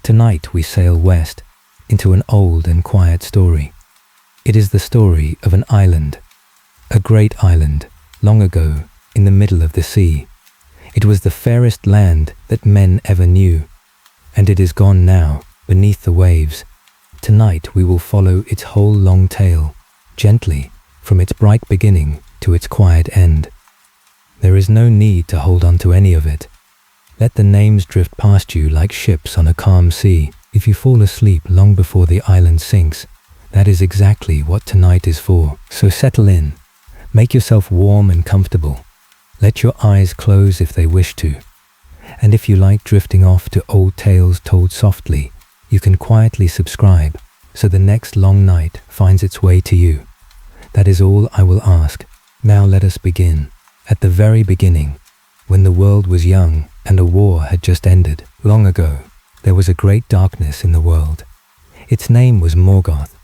Tonight we sail west into an old and quiet story. It is the story of an island, a great island, long ago in the middle of the sea. It was the fairest land that men ever knew, and it is gone now beneath the waves. Tonight we will follow its whole long tale, gently, from its bright beginning to its quiet end. There is no need to hold on to any of it. Let the names drift past you like ships on a calm sea. If you fall asleep long before the island sinks, that is exactly what tonight is for. So settle in, make yourself warm and comfortable. Let your eyes close if they wish to. And if you like drifting off to old tales told softly, you can quietly subscribe so the next long night finds its way to you. That is all I will ask. Now let us begin. At the very beginning, when the world was young and a war had just ended, long ago, there was a great darkness in the world. Its name was Morgoth.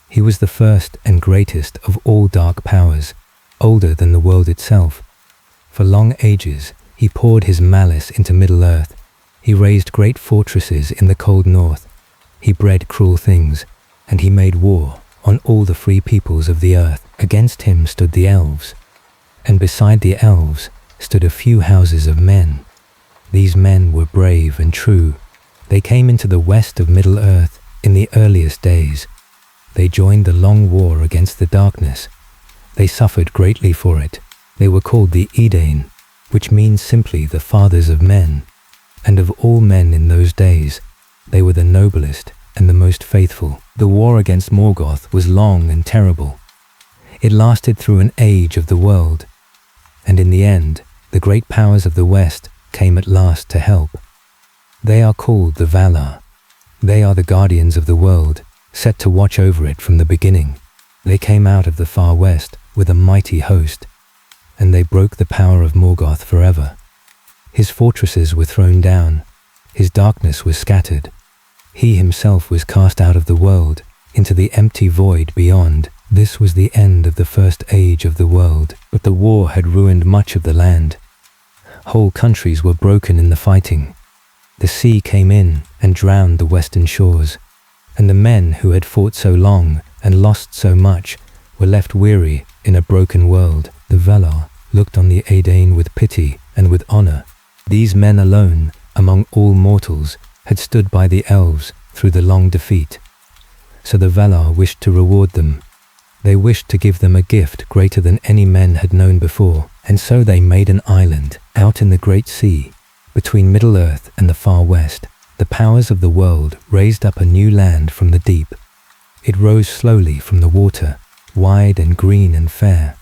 He was the first and greatest of all dark powers, older than the world itself. For long ages, he poured his malice into Middle-earth. He raised great fortresses in the cold north. He bred cruel things, and he made war on all the free peoples of the earth. Against him stood the elves, and beside the elves stood a few houses of men. These men were brave and true. They came into the west of Middle-earth in the earliest days. They joined the long war against the darkness. They suffered greatly for it. They were called the Edain, which means simply the fathers of men. And of all men in those days, they were the noblest and the most faithful. The war against Morgoth was long and terrible. It lasted through an age of the world, and in the end, the great powers of the West came at last to help. They are called the Valar. They are the guardians of the world, set to watch over it from the beginning. They came out of the far west with a mighty host, and they broke the power of Morgoth forever. His fortresses were thrown down, his darkness was scattered. He himself was cast out of the world, into the empty void beyond. This was the end of the first age of the world, but the war had ruined much of the land. Whole countries were broken in the fighting. The sea came in and drowned the western shores, and the men who had fought so long and lost so much were left weary in a broken world. The Valar looked on the Edain with pity and with honor. These men alone, among all mortals, had stood by the elves through the long defeat. So the Valar wished to reward them. They wished to give them a gift greater than any men had known before, and so they made an island out in the great sea, between Middle-earth and the far west. The powers of the world raised up a new land from the deep. It rose slowly from the water, wide and green and fair.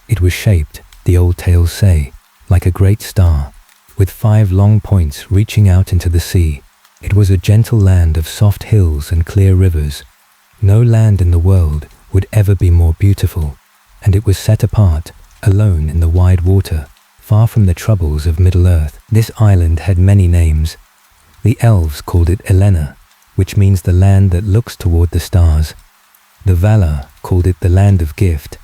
It was shaped, the old tales say, like a great star, with 5 long points reaching out into the sea. It was a gentle land of soft hills and clear rivers. No land in the world would ever be more beautiful, and it was set apart, alone in the wide water, far from the troubles of Middle-earth. This island had many names. The elves called it Elena, which means the land that looks toward the stars. The Valar called it the land of gift,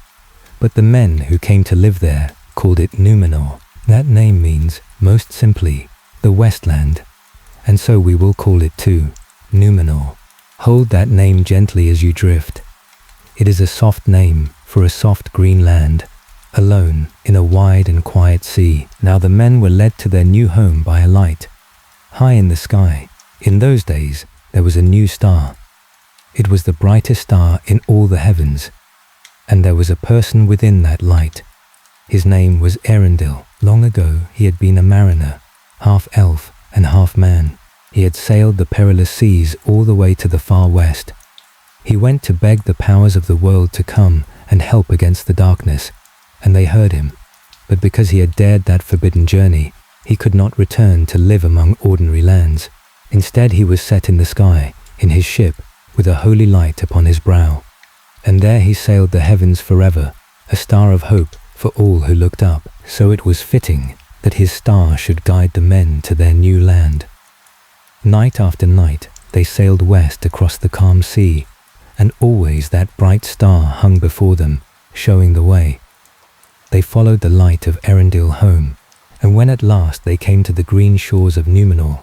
but the men who came to live there called it Numenor. That name means, most simply, the Westland, and so we will call it too, Numenor. Hold that name gently as you drift. It is a soft name for a soft green land, alone in a wide and quiet sea. Now the men were led to their new home by a light, high in the sky. In those days, there was a new star. It was the brightest star in all the heavens, and there was a person within that light. His name was Erendil. Long ago, he had been a mariner, half elf and half man. He had sailed the perilous seas all the way to the far west. He went to beg the powers of the world to come and help against the darkness, and they heard him. But because he had dared that forbidden journey, he could not return to live among ordinary lands. Instead, he was set in the sky, in his ship, with a holy light upon his brow. And there he sailed the heavens forever, a star of hope for all who looked up. So it was fitting that his star should guide the men to their new land. Night after night, they sailed west across the calm sea, and always that bright star hung before them, showing the way. They followed the light of Erendil home, and when at last they came to the green shores of Númenor,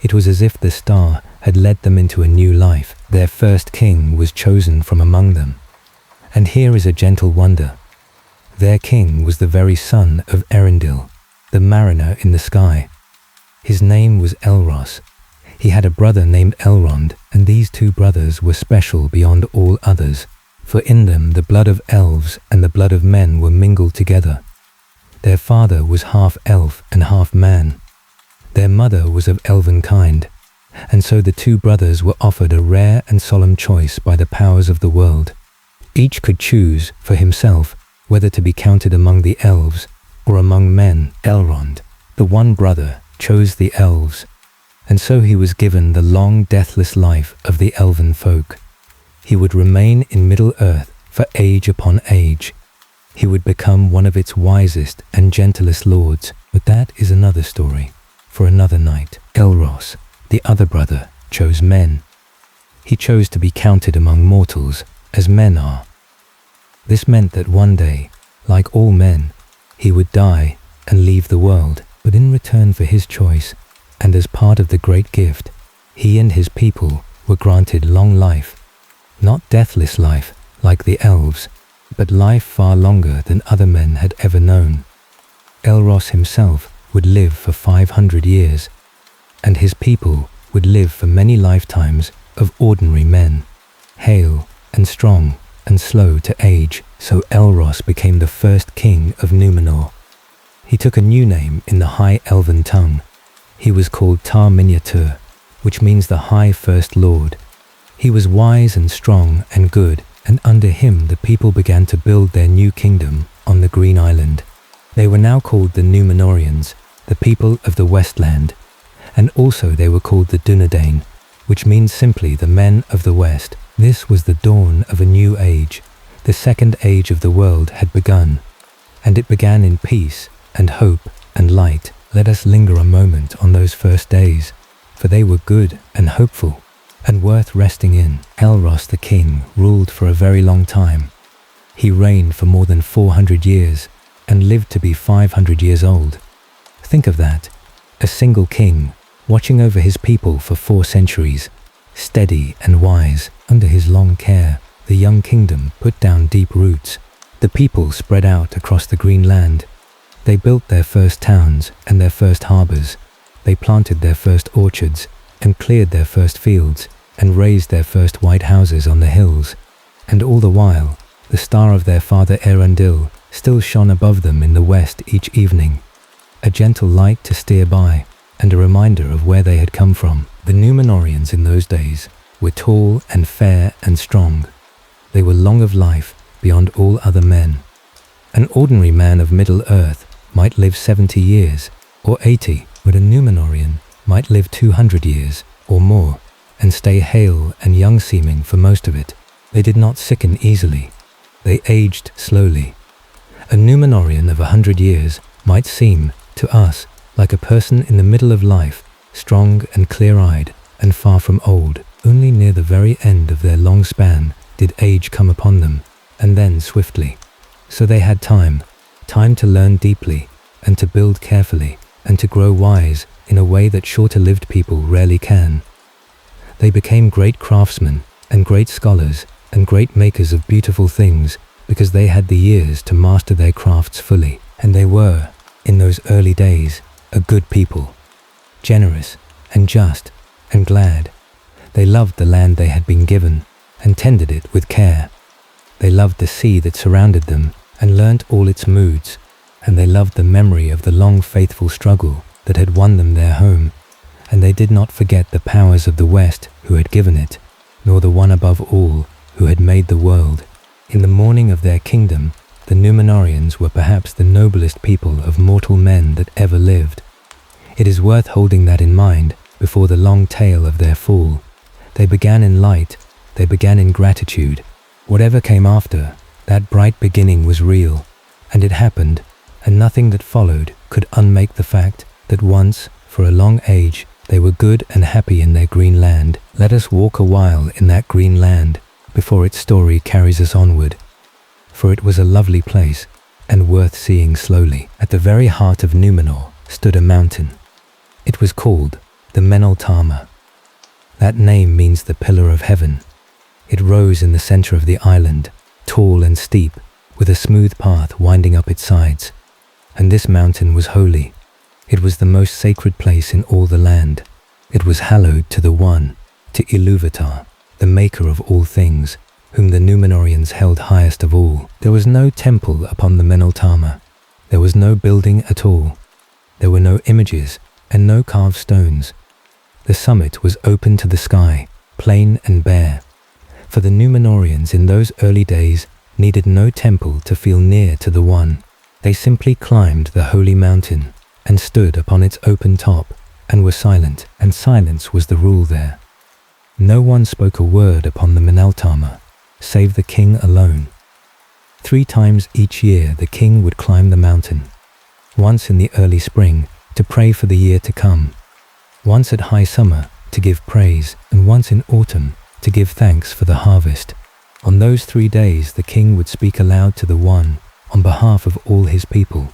It was as if the star had led them into a new life. Their first king was chosen from among them. And here is a gentle wonder. Their king was the very son of Erendil, the mariner in the sky. His name was Elros. He had a brother named Elrond, and these two brothers were special beyond all others, for in them the blood of elves and the blood of men were mingled together. Their father was half elf and half man. Their mother was of elven kind, and so the two brothers were offered a rare and solemn choice by the powers of the world. Each could choose for himself whether to be counted among the elves or among men. Elrond, the one brother, chose the elves, and so he was given the long deathless life of the elven folk. He would remain in Middle-earth for age upon age. He would become one of its wisest and gentlest lords, but that is another story for another night. Elros, the other brother, chose men. He chose to be counted among mortals, as men are. This meant that one day, like all men, he would die and leave the world, but in return for his choice, and as part of the great gift, he and his people were granted long life, not deathless life like the elves, but life far longer than other men had ever known. Elros himself would live for 500 years, and his people would live for many lifetimes of ordinary men, hale and strong and slow to age. So Elros became the first king of Númenor. He took a new name in the High Elven tongue. He was called Tar-Miniatur, which means the High First Lord. He was wise and strong and good, and under him the people began to build their new kingdom on the Green Island. They were now called the Númenorians, the people of the Westland, and also they were called the Dunedain, which means simply the men of the West. This was the dawn of a new age. The second age of the world had begun, and it began in peace and hope and light. Let us linger a moment on those first days, for they were good and hopeful, and worth resting in. Elros the king ruled for a very long time. He reigned for more than 400 years, and lived to be 500 years old. Think of that, a single king, watching over his people for 4 centuries, steady and wise. Under his long care, the young kingdom put down deep roots. The people spread out across the green land. They built their first towns and their first harbors. They planted their first orchards and cleared their first fields and raised their first white houses on the hills. And all the while, the star of their father Erendil still shone above them in the west each evening, a gentle light to steer by and a reminder of where they had come from. The Númenorians in those days were tall and fair and strong. They were long of life beyond all other men. An ordinary man of Middle-earth might live 70 years or 80, but a Númenorian might live 200 years or more and stay hale and young-seeming for most of it. They did not sicken easily. They aged slowly. A Númenorian of 100 years might seem, to us, like a person in the middle of life, strong and clear-eyed and far from old. Only near the very end of their long span did age come upon them, and then swiftly. So they had time to learn deeply, and to build carefully, and to grow wise in a way that shorter-lived people rarely can. They became great craftsmen, and great scholars, and great makers of beautiful things, because they had the years to master their crafts fully. And they were, in those early days, a good people, generous and just and glad. They loved the land they had been given, and tended it with care. They loved the sea that surrounded them, and learnt all its moods, and they loved the memory of the long faithful struggle that had won them their home, and they did not forget the powers of the West who had given it, nor the one above all who had made the world. In the morning of their kingdom, the Númenorians were perhaps the noblest people of mortal men that ever lived. It is worth holding that in mind before the long tale of their fall. They began in light, they began in gratitude. Whatever came after, that bright beginning was real, and it happened, and nothing that followed could unmake the fact that once, for a long age, they were good and happy in their green land. Let us walk a while in that green land before its story carries us onward, for it was a lovely place and worth seeing slowly. At the very heart of Númenor stood a mountain. It was called the Meneltarma. That name means the pillar of heaven. It rose in the center of the island, tall and steep, with a smooth path winding up its sides. And this mountain was holy. It was the most sacred place in all the land. It was hallowed to the One, to Ilúvatar, the maker of all things, whom the Númenóreans held highest of all. There was no temple upon the Meneltarma. There was no building at all. There were no images and no carved stones. The summit was open to the sky, plain and bare. For the Númenóreans in those early days needed no temple to feel near to the One. They simply climbed the holy mountain and stood upon its open top and were silent, and silence was the rule there. No one spoke a word upon the Meneltarma, save the king alone. 3 times each year the king would climb the mountain, once in the early spring to pray for the year to come, once at high summer to give praise, and once in autumn to give thanks for the harvest. On those 3 days the king would speak aloud to the One on behalf of all his people,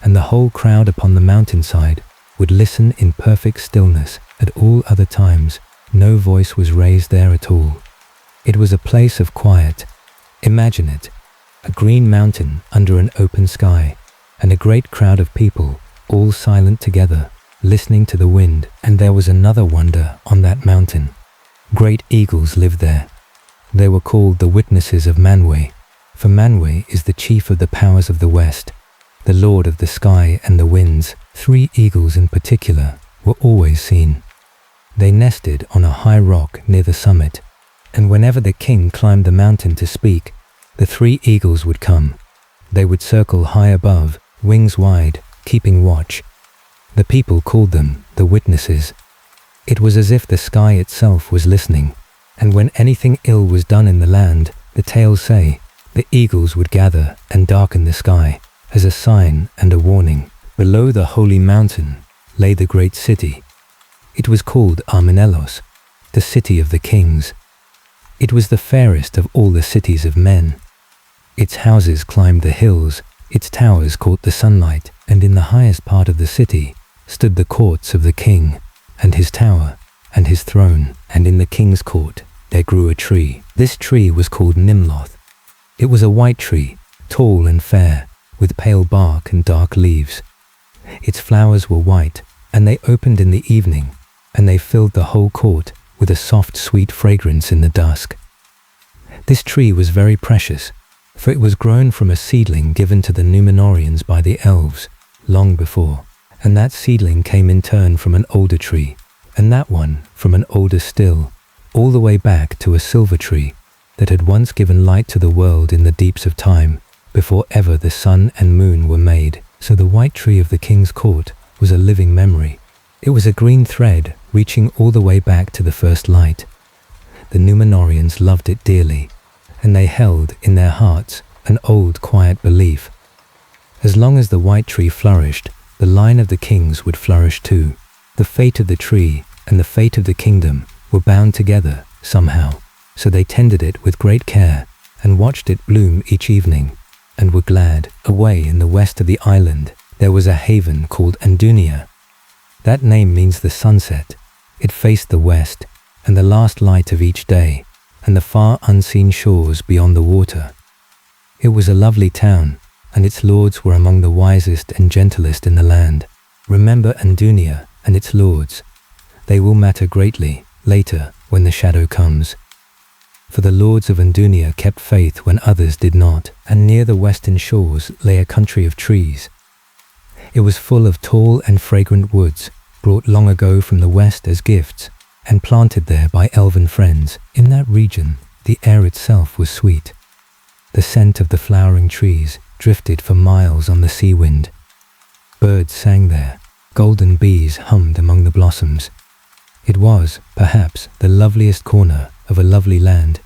and the whole crowd upon the mountainside would listen in perfect stillness. At all other times no voice was raised there at all. It was a place of quiet. Imagine it, a green mountain under an open sky, and a great crowd of people, all silent together, listening to the wind. And there was another wonder on that mountain. Great eagles lived there. They were called the witnesses of Manwë, for Manwë is the chief of the powers of the west, the lord of the sky and the winds. 3 eagles in particular were always seen. They nested on a high rock near the summit, and whenever the king climbed the mountain to speak, the 3 eagles would come. They would circle high above, wings wide, keeping watch. The people called them the witnesses. It was as if the sky itself was listening, and when anything ill was done in the land, the tales say, the eagles would gather and darken the sky as a sign and a warning. Below the holy mountain lay the great city. It was called Armenelos, the city of the kings. It was the fairest of all the cities of men. Its houses climbed the hills, its towers caught the sunlight, and in the highest part of the city stood the courts of the king, and his tower, and his throne, and in the king's court there grew a tree. This tree was called Nimloth. It was a white tree, tall and fair, with pale bark and dark leaves. Its flowers were white, and they opened in the evening, and they filled the whole court with a soft, sweet fragrance in the dusk. This tree was very precious, for it was grown from a seedling given to the Númenóreans by the elves long before, and that seedling came in turn from an older tree, and that one from an older still, all the way back to a silver tree that had once given light to the world in the deeps of time, before ever the sun and moon were made. So the white tree of the king's court was a living memory. It was a green thread reaching all the way back to the first light. The Númenóreans loved it dearly, and they held in their hearts an old quiet belief. As long as the white tree flourished, the line of the kings would flourish too. The fate of the tree and the fate of the kingdom were bound together somehow, so they tended it with great care and watched it bloom each evening, and were glad. Away in the west of the island there was a haven called Andunia. That name means the sunset. It faced the west, and the last light of each day, and the far unseen shores beyond the water. It was a lovely town, and its lords were among the wisest and gentlest in the land. Remember Andunia and its lords. They will matter greatly later when the shadow comes. For the lords of Andunia kept faith when others did not, and near the western shores lay a country of trees. It was full of tall and fragrant woods, brought long ago from the west as gifts, and planted there by elven friends. In that region, the air itself was sweet. The scent of the flowering trees drifted for miles on the sea wind. Birds sang there, golden bees hummed among the blossoms. It was, perhaps, the loveliest corner of a lovely land.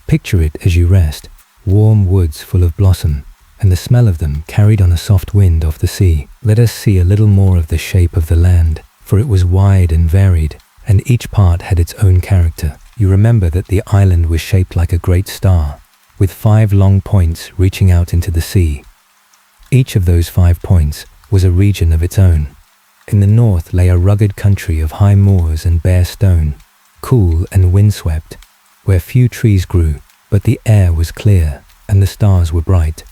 Picture it as you rest, warm woods full of blossom, and the smell of them carried on a soft wind off the sea. Let us see a little more of the shape of the land, for it was wide and varied, and each part had its own character. You remember that the island was shaped like a great star, with 5 long points reaching out into the sea. Each of those 5 points was a region of its own. In the north lay a rugged country of high moors and bare stone, cool and windswept, where few trees grew, but the air was clear and the stars were bright.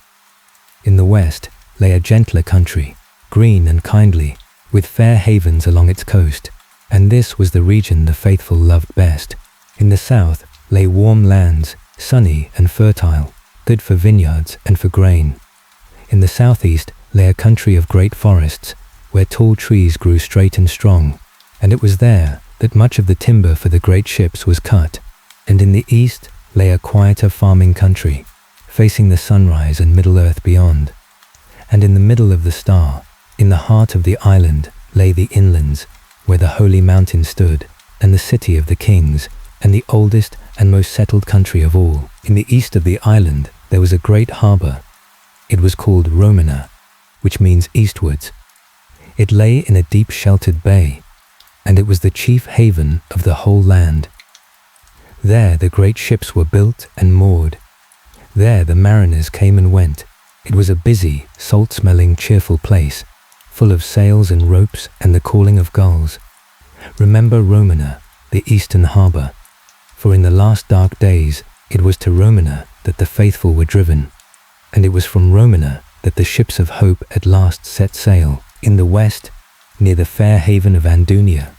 In the west lay a gentler country, green and kindly, with fair havens along its coast, and this was the region the faithful loved best. In the south lay warm lands, sunny and fertile, good for vineyards and for grain. In the southeast lay a country of great forests, where tall trees grew straight and strong, and it was there that much of the timber for the great ships was cut. And in the east lay a quieter farming country, facing the sunrise and Middle-earth beyond. And in the middle of the star, in the heart of the island, lay the inlands, where the holy mountain stood, and the city of the kings, and the oldest and most settled country of all. In the east of the island there was a great harbour. It was called Númenor, which means eastwards. It lay in a deep sheltered bay, and it was the chief haven of the whole land. There the great ships were built and moored. There the mariners came and went. It was a busy, salt-smelling, cheerful place, full of sails and ropes and the calling of gulls. Remember Númenor, the eastern harbour, for in the last dark days it was to Númenor that the faithful were driven, and it was from Númenor that the ships of hope at last set sail. In the west, near the fair haven of Andunia,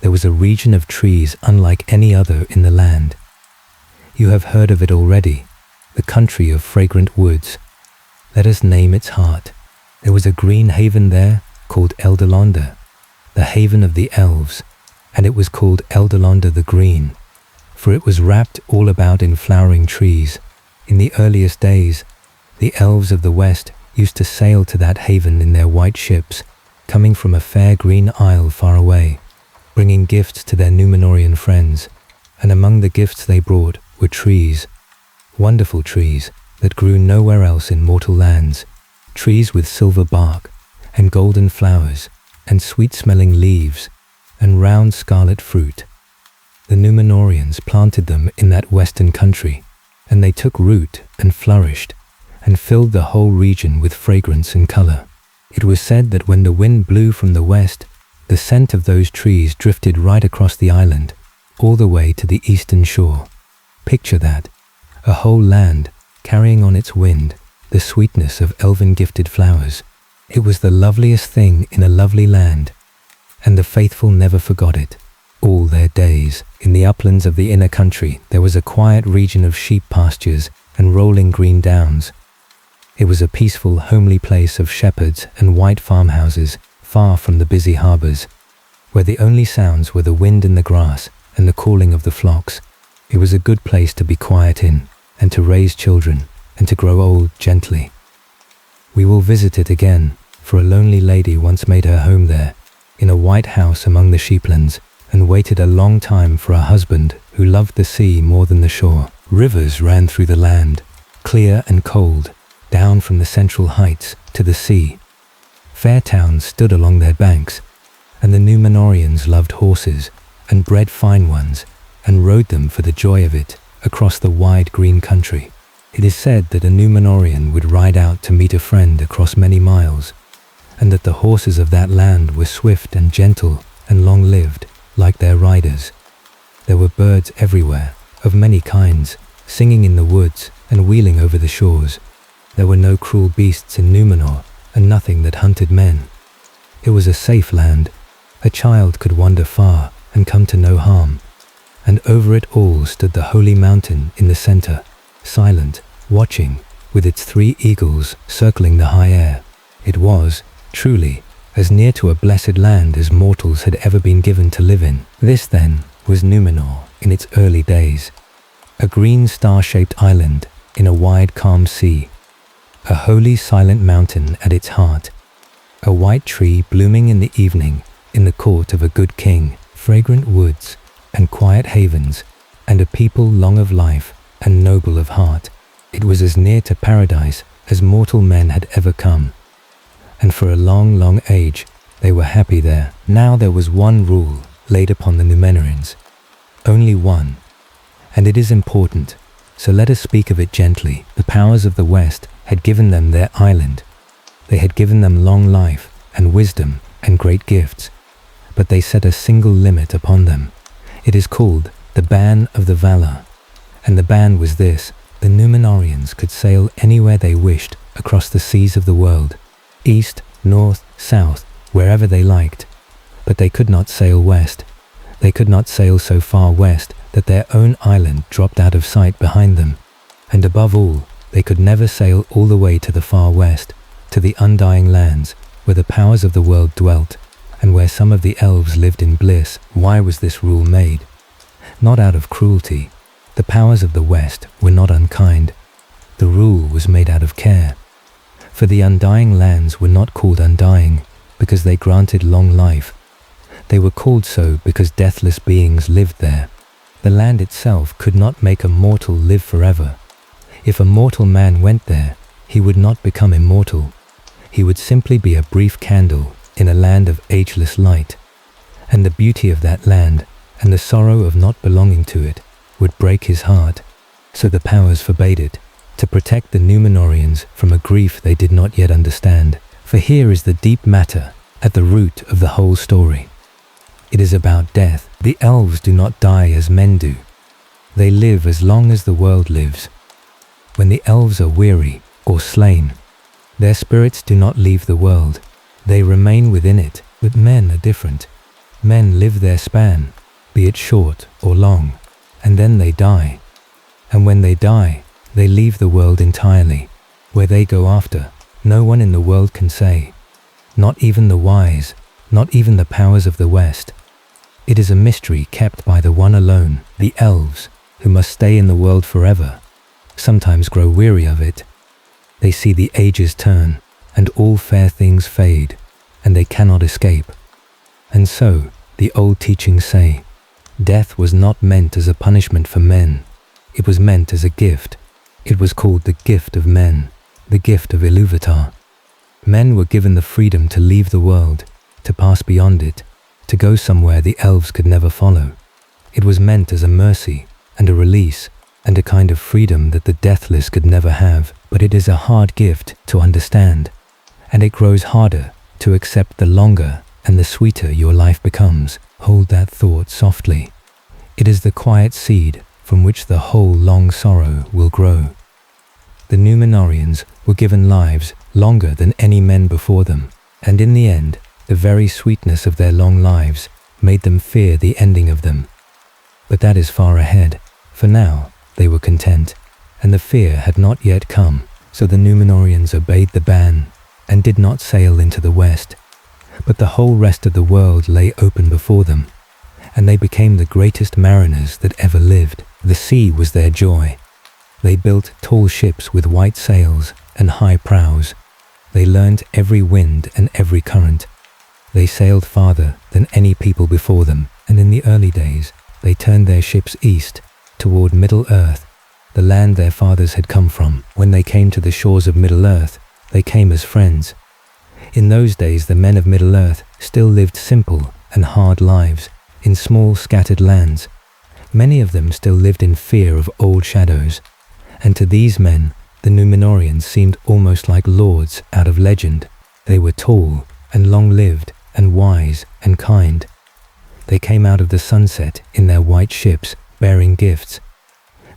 there was a region of trees unlike any other in the land. You have heard of it already, the country of fragrant woods. Let us name its heart. There was a green haven there called Eldalonda, the haven of the elves, and it was called Eldalonda the Green, for it was wrapped all about in flowering trees. In the earliest days, the elves of the west used to sail to that haven in their white ships, coming from a fair green isle far away, bringing gifts to their Númenorian friends, and among the gifts they brought were trees, wonderful trees that grew nowhere else in mortal lands, trees with silver bark, and golden flowers, and sweet-smelling leaves, and round scarlet fruit. The Númenorians planted them in that western country, and they took root and flourished, and filled the whole region with fragrance and colour. It was said that when the wind blew from the west, the scent of those trees drifted right across the island, all the way to the eastern shore. Picture that, a whole land carrying on its wind the sweetness of elven-gifted flowers. It was the loveliest thing in a lovely land, and the faithful never forgot it, all their days. In the uplands of the inner country there was a quiet region of sheep pastures and rolling green downs. It was a peaceful, homely place of shepherds and white farmhouses, far from the busy harbours, where the only sounds were the wind in the grass and the calling of the flocks. It was a good place to be quiet in, and to raise children, and to grow old gently. We will visit it again, for a lonely lady once made her home there, in a white house among the sheeplands, and waited a long time for a husband who loved the sea more than the shore. Rivers ran through the land, clear and cold, down from the central heights to the sea. Fair towns stood along their banks, and the Númenorians loved horses, and bred fine ones, and rode them for the joy of it across the wide green country. It is said that a Númenorian would ride out to meet a friend across many miles, and that the horses of that land were swift and gentle and long-lived, like their riders. There were birds everywhere, of many kinds, singing in the woods and wheeling over the shores. There were no cruel beasts in Númenor, and nothing that hunted men. It was a safe land. A child could wander far and come to no harm. And over it all stood the holy mountain in the centre, silent, watching, with its 3 eagles circling the high air. It was, truly, as near to a blessed land as mortals had ever been given to live in. This, then, was Númenor in its early days. A green star-shaped island in a wide calm sea. A holy silent mountain at its heart. A white tree blooming in the evening in the court of a good king. Fragrant woods and quiet havens, and a people long of life and noble of heart. It was as near to paradise as mortal men had ever come. And for a long, long age they were happy there. Now there was one rule laid upon the Númenorians. Only one. And it is important, so let us speak of it gently. The powers of the West had given them their island. They had given them long life and wisdom and great gifts, but they set a single limit upon them. It is called the Ban of the Valar, and the ban was this: the Númenorians could sail anywhere they wished across the seas of the world, east, north, south, wherever they liked, but they could not sail west. They could not sail so far west that their own island dropped out of sight behind them, and above all, they could never sail all the way to the far west, to the undying lands where the powers of the world dwelt, and where some of the elves lived in bliss. Why was this rule made? Not out of cruelty. The powers of the west were not unkind. The rule was made out of care. For the undying lands were not called undying because they granted long life. They were called so because deathless beings lived there. The land itself could not make a mortal live forever. If a mortal man went there, he would not become immortal. He would simply be a brief candle in a land of ageless light. And the beauty of that land, and the sorrow of not belonging to it, would break his heart. So the powers forbade it, to protect the Númenorians from a grief they did not yet understand. For here is the deep matter at the root of the whole story. It is about death. The elves do not die as men do. They live as long as the world lives. When the elves are weary or slain, their spirits do not leave the world. They remain within it, but men are different. Men live their span, be it short or long, and then they die. And when they die, they leave the world entirely. Where they go after, no one in the world can say. Not even the wise, not even the powers of the West. It is a mystery kept by the one alone, the elves, who must stay in the world forever, sometimes grow weary of it. They see the ages turn, and all fair things fade, and they cannot escape. And so, the old teachings say, death was not meant as a punishment for men. It was meant as a gift. It was called the gift of men, the gift of Ilúvatar. Men were given the freedom to leave the world, to pass beyond it, to go somewhere the elves could never follow. It was meant as a mercy and a release and a kind of freedom that the deathless could never have. But it is a hard gift to understand, and it grows harder to accept the longer and the sweeter your life becomes. Hold that thought softly. It is the quiet seed from which the whole long sorrow will grow. The Númenorians were given lives longer than any men before them, and in the end, the very sweetness of their long lives made them fear the ending of them. But that is far ahead. For now, they were content, and the fear had not yet come. So the Númenorians obeyed the ban and did not sail into the west. But the whole rest of the world lay open before them, and they became the greatest mariners that ever lived. The sea was their joy. They built tall ships with white sails and high prows. They learned every wind and every current. They sailed farther than any people before them, and in the early days, they turned their ships east toward Middle-earth, the land their fathers had come from. When they came to the shores of Middle-earth, they came as friends. In those days, the men of Middle-earth still lived simple and hard lives in small scattered lands. Many of them still lived in fear of old shadows, and to these men, the Númenorians seemed almost like lords out of legend. They were tall and long-lived and wise and kind. They came out of the sunset in their white ships, bearing gifts.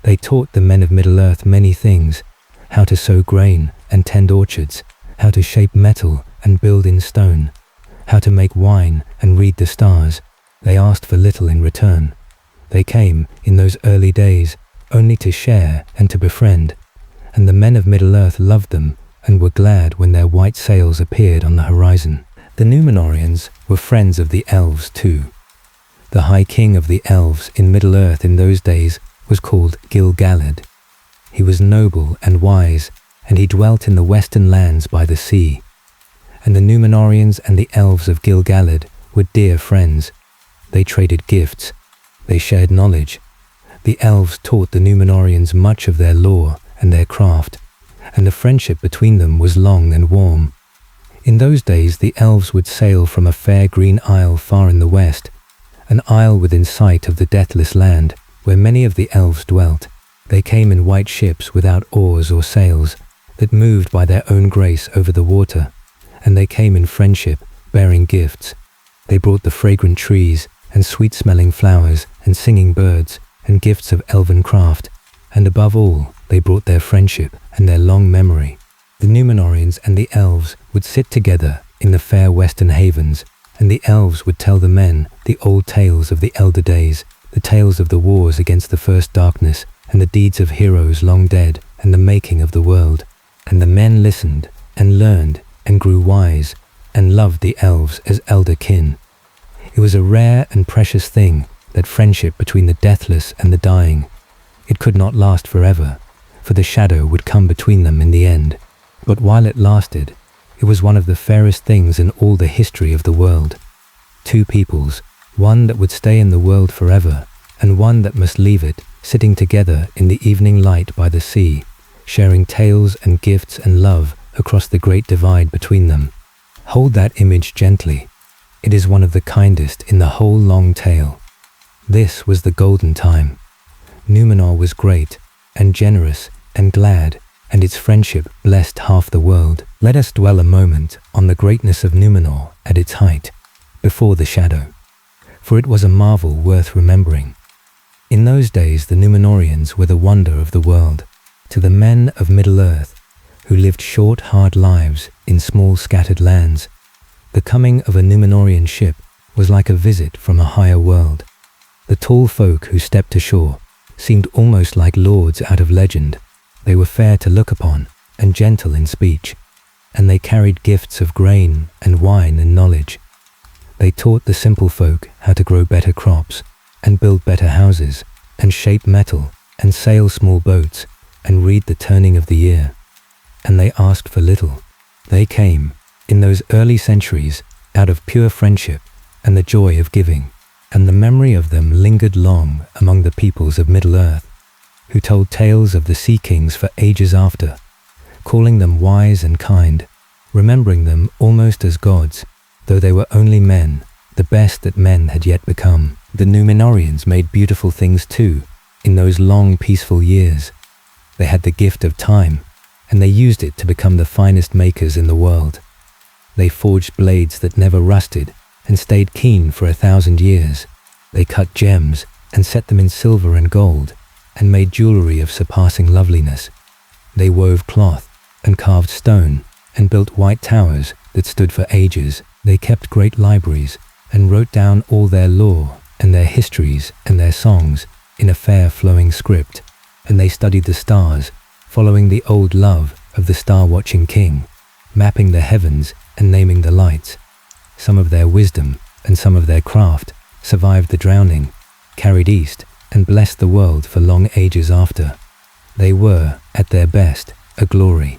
They taught the men of Middle-earth many things: how to sow grain and tend orchards, how to shape metal and build in stone, how to make wine and read the stars. They asked for little in return. They came, in those early days, only to share and to befriend, and the men of Middle-earth loved them and were glad when their white sails appeared on the horizon. The Númenorians were friends of the elves too. The High King of the elves in Middle-earth in those days was called Gil-galad. He was noble and wise, and he dwelt in the western lands by the sea. And the Númenorians and the elves of Gil-galad were dear friends. They traded gifts. They shared knowledge. The elves taught the Númenorians much of their lore and their craft, and the friendship between them was long and warm. In those days, the elves would sail from a fair green isle far in the west, an isle within sight of the deathless land where many of the elves dwelt. They came in white ships without oars or sails, that moved by their own grace over the water, and they came in friendship, bearing gifts. They brought the fragrant trees and sweet-smelling flowers and singing birds and gifts of elven craft, and above all, they brought their friendship and their long memory. The Númenorians and the elves would sit together in the fair western havens, and the elves would tell the men the old tales of the elder days, the tales of the wars against the first darkness, and the deeds of heroes long dead, and the making of the world. And the men listened, and learned, and grew wise, and loved the elves as elder kin. It was a rare and precious thing, that friendship between the deathless and the dying. It could not last forever, for the shadow would come between them in the end. But while it lasted, it was one of the fairest things in all the history of the world. Two peoples, one that would stay in the world forever, and one that must leave it, sitting together in the evening light by the sea, sharing tales and gifts and love across the great divide between them. Hold that image gently. It is one of the kindest in the whole long tale. This was the golden time. Númenor was great and generous and glad, and its friendship blessed half the world. Let us dwell a moment on the greatness of Númenor at its height, before the shadow, for it was a marvel worth remembering. In those days the Númenorians were the wonder of the world, to the men of Middle-earth, who lived short, hard lives in small, scattered lands. The coming of a Númenorian ship was like a visit from a higher world. The tall folk who stepped ashore seemed almost like lords out of legend. They were fair to look upon and gentle in speech, and they carried gifts of grain and wine and knowledge. They taught the simple folk how to grow better crops, and build better houses, and shape metal, and sail small boats, and read the turning of the year. And they asked for little. They came, in those early centuries, out of pure friendship and the joy of giving, and the memory of them lingered long among the peoples of Middle-earth, who told tales of the sea kings for ages after, calling them wise and kind, remembering them almost as gods, though they were only men, the best that men had yet become. The Númenorians made beautiful things too, in those long peaceful years. They had the gift of time, and they used it to become the finest makers in the world. They forged blades that never rusted and stayed keen for 1,000 years. They cut gems and set them in silver and gold, and made jewelry of surpassing loveliness. They wove cloth and carved stone and built white towers that stood for ages. They kept great libraries and wrote down all their lore and their histories and their songs in a fair flowing script. And they studied the stars, following the old love of the star-watching king, mapping the heavens and naming the lights. Some of their wisdom and some of their craft survived the drowning, carried east, and blessed the world for long ages after. They were, at their best, a glory.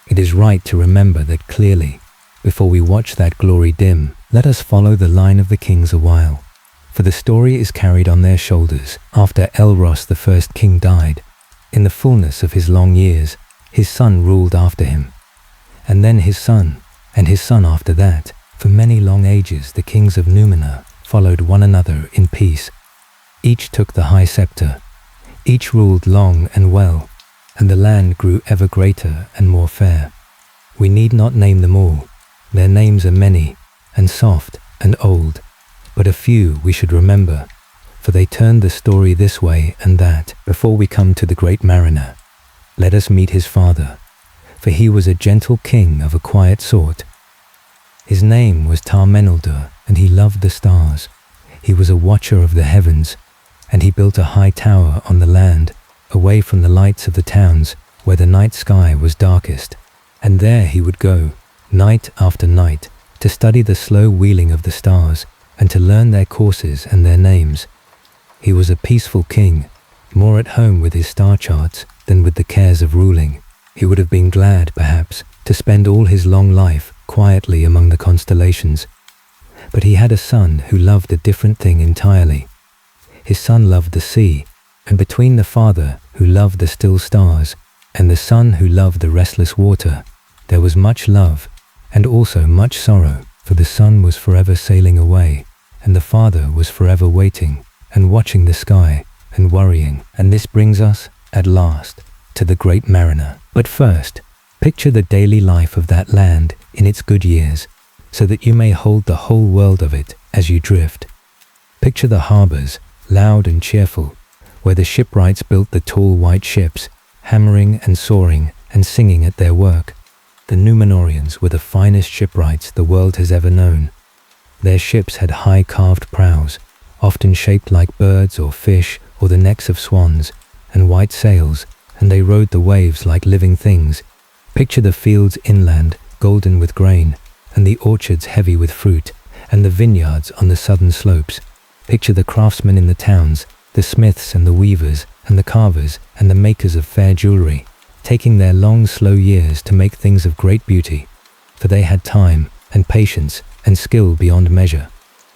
It is right to remember that clearly. Before we watch that glory dim, let us follow the line of the kings a while, for the story is carried on their shoulders. After Elros the first king died, in the fullness of his long years, his son ruled after him, and then his son, and his son after that. For many long ages the kings of Númenor followed one another in peace. Each took the high scepter, each ruled long and well, and the land grew ever greater and more fair. We need not name them all. Their names are many, and soft and old, but a few we should remember, for they turned the story this way and that. Before we come to the great mariner, let us meet his father, for he was a gentle king of a quiet sort. His name was Tar-Meneldur, and he loved the stars. He was a watcher of the heavens, and he built a high tower on the land, away from the lights of the towns, where the night sky was darkest. And there he would go, night after night, to study the slow wheeling of the stars, and to learn their courses and their names. He was a peaceful king, more at home with his star charts than with the cares of ruling. He would have been glad, perhaps, to spend all his long life quietly among the constellations. But he had a son who loved a different thing entirely. His son loved the sea, and between the father who loved the still stars and the son who loved the restless water, there was much love and also much sorrow, for the son was forever sailing away, and the father was forever waiting and watching the sky and worrying. And this brings us, at last, to the great mariner. But first, picture the daily life of that land in its good years. so that you may hold the whole world of it as you drift. Picture the harbours, loud and cheerful, where the shipwrights built the tall white ships, hammering and soaring and singing at their work. The Númenorians were the finest shipwrights the world has ever known. Their ships had high carved prows, often shaped like birds or fish or the necks of swans, and white sails, and they rode the waves like living things. Picture the fields inland, golden with grain, and the orchards heavy with fruit, and the vineyards on the southern slopes. Picture the craftsmen in the towns, the smiths and the weavers, and the carvers, and the makers of fair jewelry, taking their long, slow years to make things of great beauty, for they had time and patience and skill beyond measure.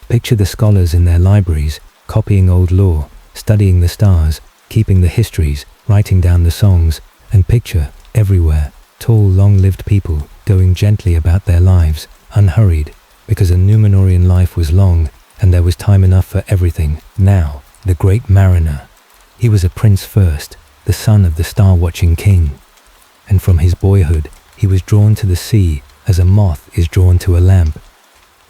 Picture the scholars in their libraries, copying old lore, studying the stars, keeping the histories, writing down the songs, and picture, everywhere, tall, long-lived people going gently about their lives, unhurried, because a Númenorian life was long, and there was time enough for everything. Now, the great mariner. He was a prince first, the son of the star-watching king. And from his boyhood, he was drawn to the sea as a moth is drawn to a lamp.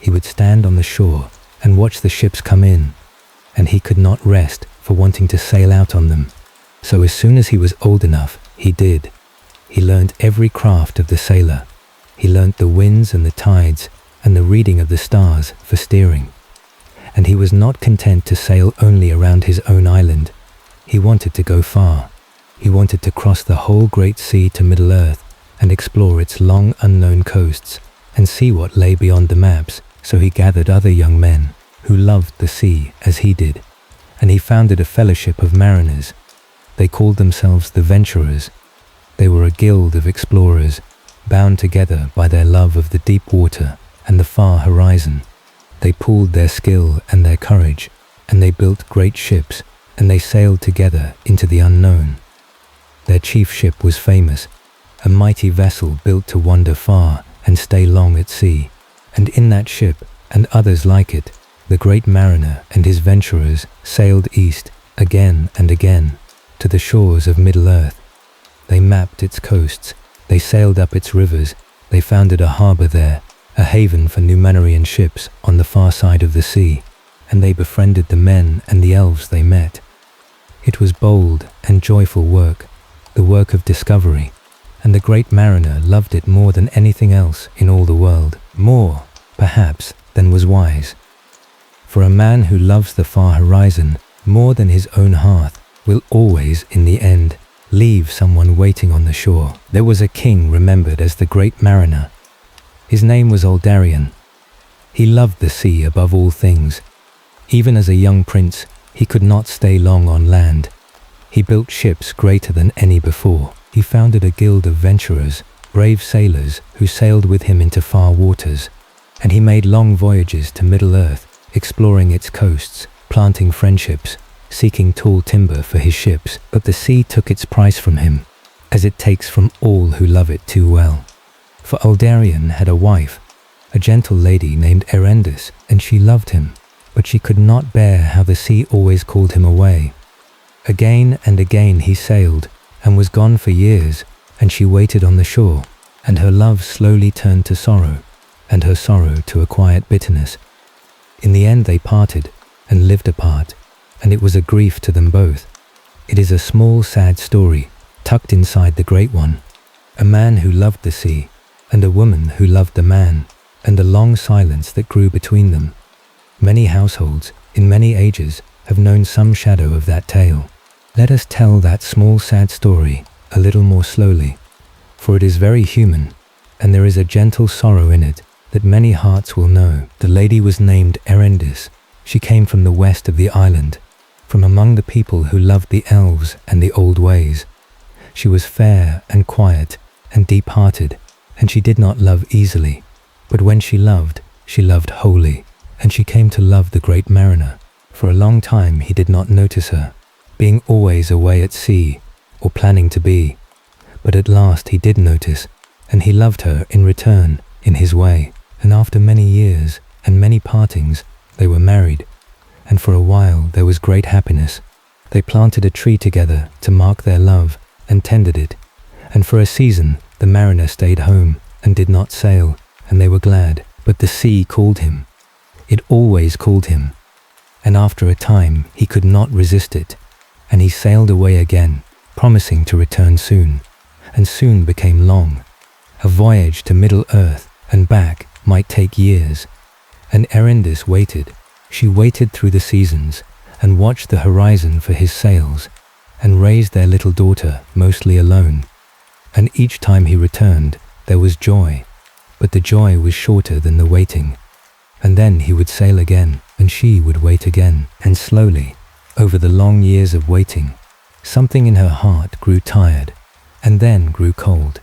He would stand on the shore and watch the ships come in, and he could not rest for wanting to sail out on them. So as soon as he was old enough, he did. He learnt every craft of the sailor. He learnt the winds and the tides and the reading of the stars for steering. And he was not content to sail only around his own island. He wanted to go far. He wanted to cross the whole great sea to Middle-earth and explore its long unknown coasts and see what lay beyond the maps. So he gathered other young men who loved the sea as he did, and he founded a fellowship of mariners. They called themselves the Venturers. They were a guild of explorers, bound together by their love of the deep water and the far horizon. They pooled their skill and their courage, and they built great ships, and they sailed together into the unknown. Their chief ship was famous, a mighty vessel built to wander far and stay long at sea. And in that ship, and others like it, the great mariner and his venturers sailed east again and again to the shores of Middle-earth. They mapped its coasts, they sailed up its rivers, they founded a harbour there, a haven for Númenorian ships on the far side of the sea, and they befriended the men and the elves they met. It was bold and joyful work, the work of discovery, and the great mariner loved it more than anything else in all the world, more, perhaps, than was wise. For a man who loves the far horizon more than his own hearth will always, in the end, leave someone waiting on the shore. There was a king remembered as the great mariner. His name was Aldarion. He loved the sea above all things. Even as a young prince, he could not stay long on land. He built ships greater than any before. He founded a guild of venturers, brave sailors who sailed with him into far waters, and he made long voyages to Middle-earth, exploring its coasts, planting friendships, seeking tall timber for his ships. But the sea took its price from him, as it takes from all who love it too well. For Aldarion had a wife, a gentle lady named Erendis, and she loved him, but she could not bear how the sea always called him away. Again and again he sailed, and was gone for years, and she waited on the shore, and her love slowly turned to sorrow, and her sorrow to a quiet bitterness. In the end they parted, and lived apart, and it was a grief to them both. It is a small, sad story, tucked inside the great one. A man who loved the sea, and a woman who loved the man, and the long silence that grew between them. Many households, in many ages, have known some shadow of that tale. Let us tell that small sad story a little more slowly, for it is very human, and there is a gentle sorrow in it that many hearts will know. The lady was named Erendis. She came from the west of the island, from among the people who loved the elves and the old ways. She was fair and quiet and deep-hearted, and she did not love easily, but when she loved wholly, and she came to love the great mariner. For a long time he did not notice her, being always away at sea, or planning to be. But at last he did notice, and he loved her in return, in his way. And after many years and many partings, they were married. And for a while there was great happiness. They planted a tree together to mark their love, and tended it. And for a season the mariner stayed home, and did not sail, and they were glad. But the sea called him. It always called him. And after a time he could not resist it, and he sailed away again, promising to return soon, and soon became long. A voyage to Middle-earth and back might take years, and Erendis waited. She waited through the seasons, and watched the horizon for his sails, and raised their little daughter mostly alone. And each time he returned, there was joy, but the joy was shorter than the waiting. And then he would sail again, and she would wait again, and slowly, over the long years of waiting, something in her heart grew tired, and then grew cold.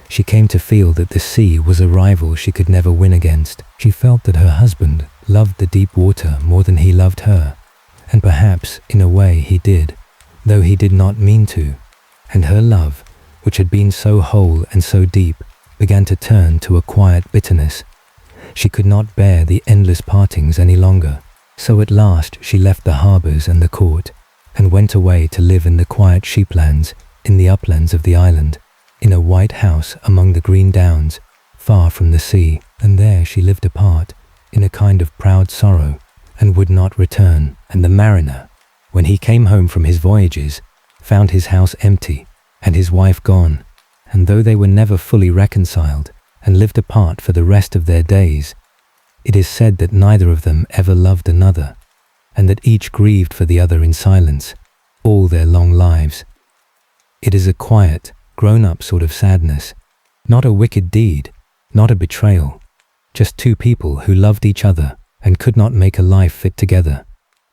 She came to feel that the sea was a rival she could never win against. She felt that her husband loved the deep water more than he loved her, and perhaps, in a way, he did, though he did not mean to. And her love, which had been so whole and so deep, began to turn to a quiet bitterness. She could not bear the endless partings any longer, so at last she left the harbours and the court, and went away to live in the quiet sheeplands, in the uplands of the island, in a white house among the green downs, far from the sea. And there she lived apart, in a kind of proud sorrow, and would not return. And the mariner, when he came home from his voyages, found his house empty, and his wife gone. And though they were never fully reconciled, and lived apart for the rest of their days, it is said that neither of them ever loved another, and that each grieved for the other in silence, all their long lives. It is a quiet, grown-up sort of sadness, not a wicked deed, not a betrayal, just two people who loved each other and could not make a life fit together,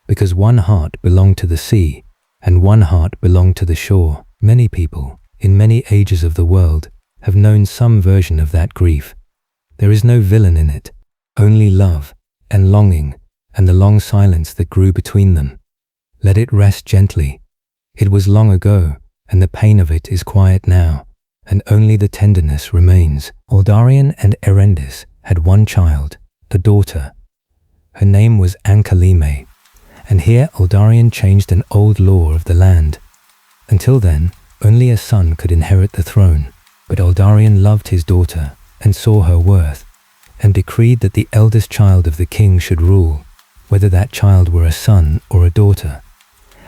because one heart belonged to the sea and one heart belonged to the shore. Many people, in many ages of the world, have known some version of that grief. There is no villain in it, only love and longing and the long silence that grew between them. Let it rest gently. It was long ago, and the pain of it is quiet now, and only the tenderness remains. Aldarion and Erendis had one child, a daughter. Her name was Ankalime, and here Aldarion changed an old law of the land. Until then, only a son could inherit the throne, but Aldarion loved his daughter and saw her worth, and decreed that the eldest child of the king should rule, whether that child were a son or a daughter.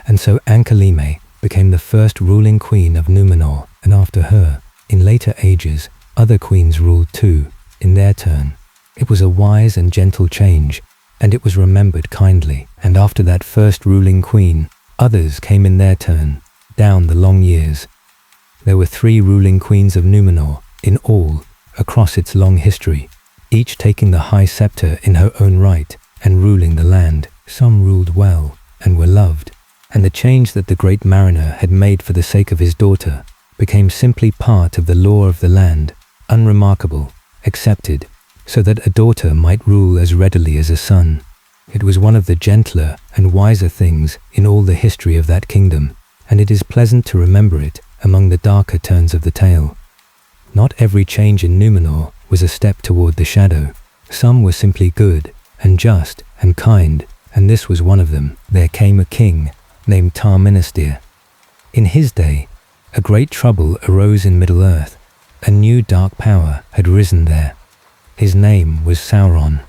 And so Ankalime became the first ruling queen of Numenor, and after her, in later ages, other queens ruled too, in their turn. It was a wise and gentle change, and it was remembered kindly. And after that first ruling queen, others came in their turn, down the long years. There were 3 ruling queens of Numenor, in all, across its long history, each taking the high scepter in her own right, and ruling the land. Some ruled well, and were loved, and the change that the great mariner had made for the sake of his daughter became simply part of the law of the land, unremarkable, accepted, so that a daughter might rule as readily as a son. It was one of the gentler and wiser things in all the history of that kingdom, and it is pleasant to remember it among the darker turns of the tale. Not every change in Numenor was a step toward the shadow. Some were simply good and just and kind, and this was one of them. There came a king named Tar-Minestir. In his day, a great trouble arose in Middle-earth. A new dark power had risen there. His name was Sauron.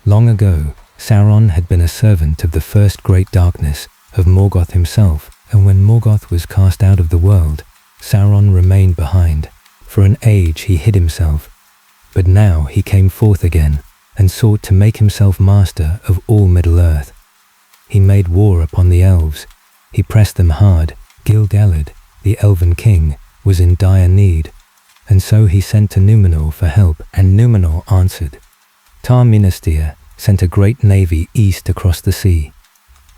Long ago, Sauron had been a servant of the first great darkness, of Morgoth himself, and when Morgoth was cast out of the world, Sauron remained behind. For an age he hid himself, but now he came forth again, and sought to make himself master of all Middle-earth. He made war upon the elves. He pressed them hard. Gil-galad, the elven king, was in dire need, and so he sent to Numenor for help, and Numenor answered. Tar-Minestir sent a great navy east across the sea.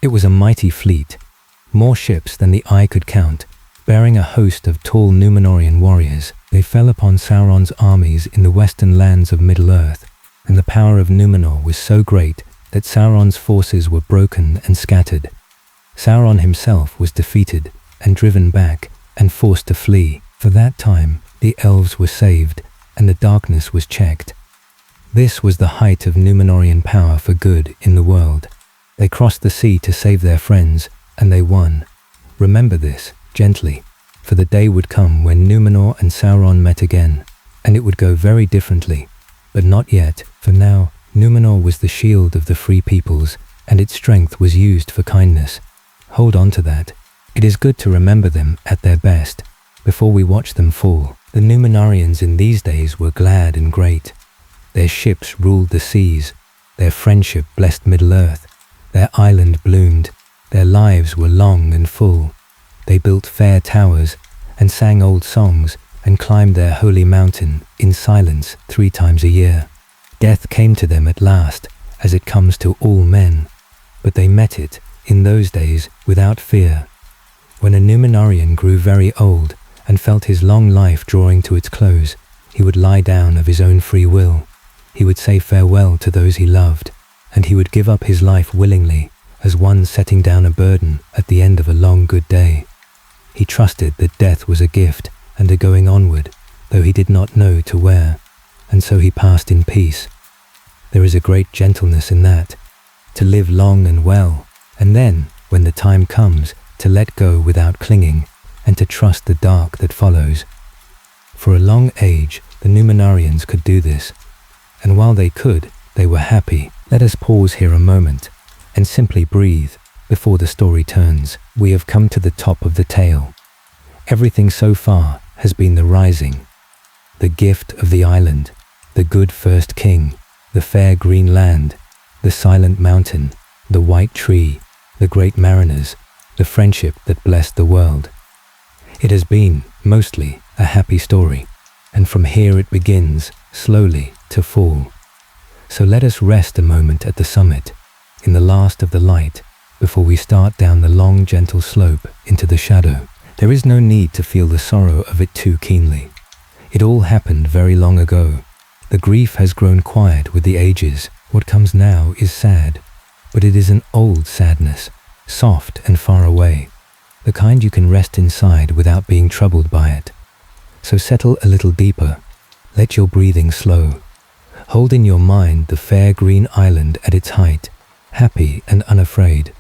It was a mighty fleet, more ships than the eye could count, bearing a host of tall Numenorian warriors. They fell upon Sauron's armies in the western lands of Middle-earth, and the power of Numenor was so great that Sauron's forces were broken and scattered. Sauron himself was defeated and driven back and forced to flee. For that time, the elves were saved, and the darkness was checked. This was the height of Numenorian power for good in the world. They crossed the sea to save their friends, and they won. Remember this, gently, for the day would come when Numenor and Sauron met again, and it would go very differently. But not yet, for now, Númenor was the shield of the free peoples, and its strength was used for kindness. Hold on to that. It is good to remember them at their best, before we watch them fall. The Númenorians in these days were glad and great. Their ships ruled the seas, their friendship blessed Middle-earth, their island bloomed, their lives were long and full. They built fair towers, and sang old songs, and climbed their holy mountain in silence 3 times a year. Death came to them at last, as it comes to all men, but they met it, in those days, without fear. When a Númenorian grew very old, and felt his long life drawing to its close, he would lie down of his own free will. He would say farewell to those he loved, and he would give up his life willingly, as one setting down a burden at the end of a long good day. He trusted that death was a gift and a going onward, though he did not know to where, and so he passed in peace. There is a great gentleness in that, to live long and well, and then, when the time comes, to let go without clinging, and to trust the dark that follows. For a long age, the Númenorians could do this, and while they could, they were happy. Let us pause here a moment, and simply breathe, before the story turns. We have come to the top of the tale. Everything so far has been the rising, the gift of the island, the good first king, the fair green land, the silent mountain, the white tree, the great mariners, the friendship that blessed the world. It has been, mostly, a happy story, and from here it begins, slowly, to fall. So let us rest a moment at the summit, in the last of the light, before we start down the long, gentle slope into the shadow. There is no need to feel the sorrow of it too keenly. It all happened very long ago. The grief has grown quiet with the ages. What comes now is sad, but it is an old sadness, soft and far away, the kind you can rest inside without being troubled by it. So settle a little deeper. Let your breathing slow. Hold in your mind the fair green island at its height, happy and unafraid.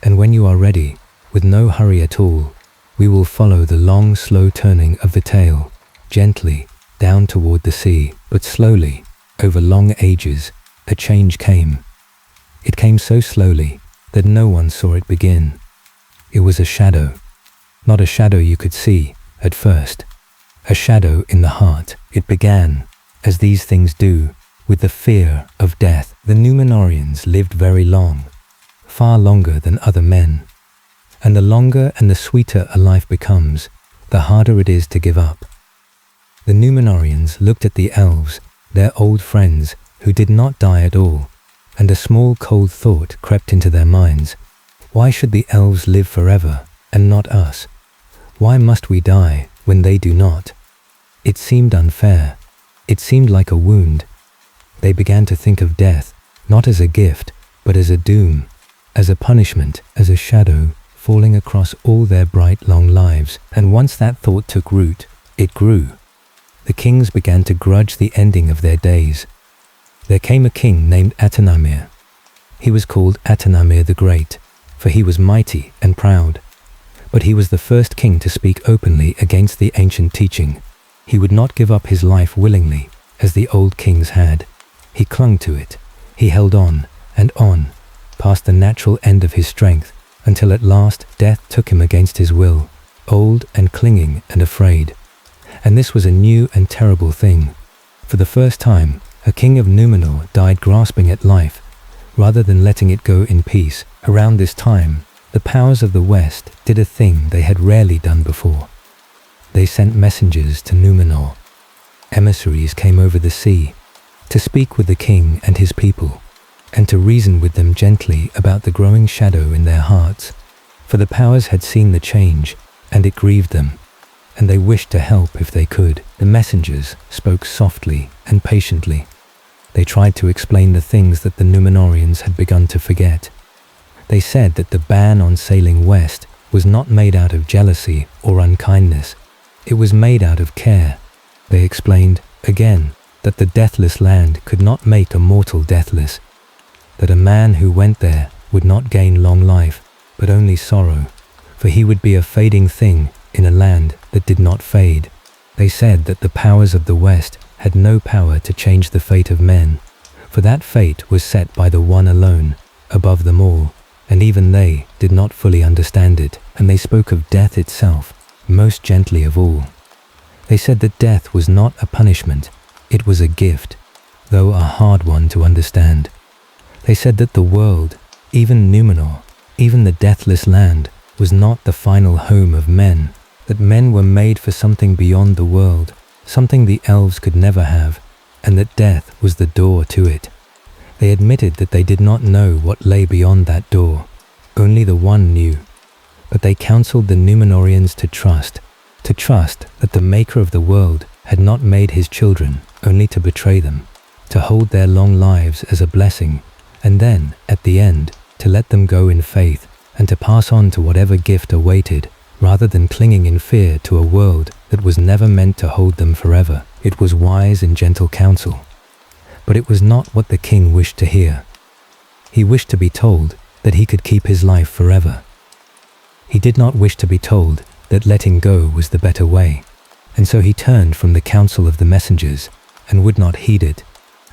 And when you are ready, with no hurry at all, we will follow the long, slow turning of the tale, gently, down toward the sea. But slowly, over long ages, a change came. It came so slowly that no one saw it begin. It was a shadow. Not a shadow you could see, at first. A shadow in the heart. It began, as these things do, with the fear of death. The Númenorians lived very long, far longer than other men. And the longer and the sweeter a life becomes, the harder it is to give up. The Númenorians looked at the elves, their old friends, who did not die at all, and a small cold thought crept into their minds. Why should the elves live forever, and not us? Why must we die when they do not? It seemed unfair. It seemed like a wound. They began to think of death, not as a gift, but as a doom, as a punishment, as a shadow falling across all their bright long lives. And once that thought took root, it grew. The kings began to grudge the ending of their days. There came a king named Atanamir. He was called Atanamir the Great, for he was mighty and proud. But he was the first king to speak openly against the ancient teaching. He would not give up his life willingly, as the old kings had. He clung to it. He held on, past the natural end of his strength, until at last death took him against his will, old and clinging and afraid. And this was a new and terrible thing. For the first time, a king of Númenor died grasping at life, rather than letting it go in peace. Around this time, the powers of the West did a thing they had rarely done before. They sent messengers to Númenor. Emissaries came over the sea, to speak with the king and his people, and to reason with them gently about the growing shadow in their hearts. For the powers had seen the change, and it grieved them, and they wished to help if they could. The messengers spoke softly and patiently. They tried to explain the things that the Númenorians had begun to forget. They said that the ban on sailing west was not made out of jealousy or unkindness. It was made out of care. They explained, again, that the deathless land could not make a mortal deathless, that a man who went there would not gain long life, but only sorrow, for he would be a fading thing in a land that did not fade. They said that the powers of the West had no power to change the fate of men, for that fate was set by the one alone, above them all, and even they did not fully understand it, and they spoke of death itself, most gently of all. They said that death was not a punishment, it was a gift, though a hard one to understand. They said that the world, even Numenor, even the deathless land, was not the final home of men, that men were made for something beyond the world, something the elves could never have, and that death was the door to it. They admitted that they did not know what lay beyond that door, only the One knew. But they counseled the Númenorians to trust that the Maker of the world had not made his children only to betray them, to hold their long lives as a blessing, and then, at the end, to let them go in faith and to pass on to whatever gift awaited, rather than clinging in fear to a world that was never meant to hold them forever. It was wise and gentle counsel. But it was not what the king wished to hear. He wished to be told that he could keep his life forever. He did not wish to be told that letting go was the better way, and so he turned from the counsel of the messengers and would not heed it,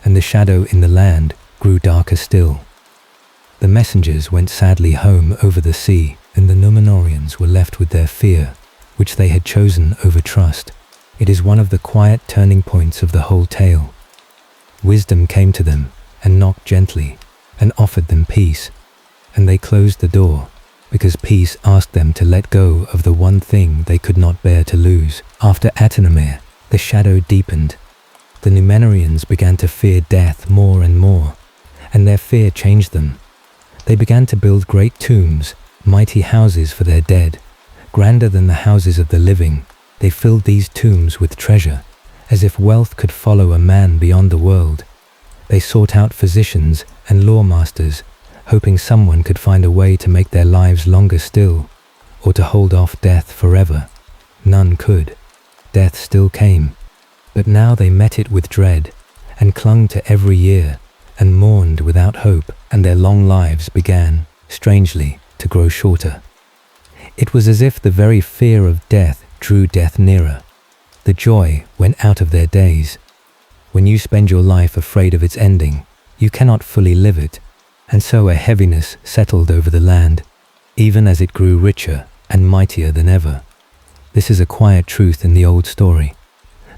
and the shadow in the land grew darker still. The messengers went sadly home over the sea, and the Númenorians were left with their fear, which they had chosen over trust. It is one of the quiet turning points of the whole tale. Wisdom came to them and knocked gently and offered them peace, and they closed the door because peace asked them to let go of the one thing they could not bear to lose. After Atanamir, the shadow deepened. The Númenorians began to fear death more and more, and their fear changed them. They began to build great tombs, mighty houses for their dead, grander than the houses of the living. They filled these tombs with treasure, as if wealth could follow a man beyond the world. They sought out physicians and lawmasters, hoping someone could find a way to make their lives longer still, or to hold off death forever. None could. Death still came, but now they met it with dread, and clung to every year, and mourned without hope, and their long lives began, strangely, to grow shorter. It was as if the very fear of death drew death nearer. The joy went out of their days. When you spend your life afraid of its ending, you cannot fully live it, and so a heaviness settled over the land, even as it grew richer and mightier than ever. This is a quiet truth in the old story.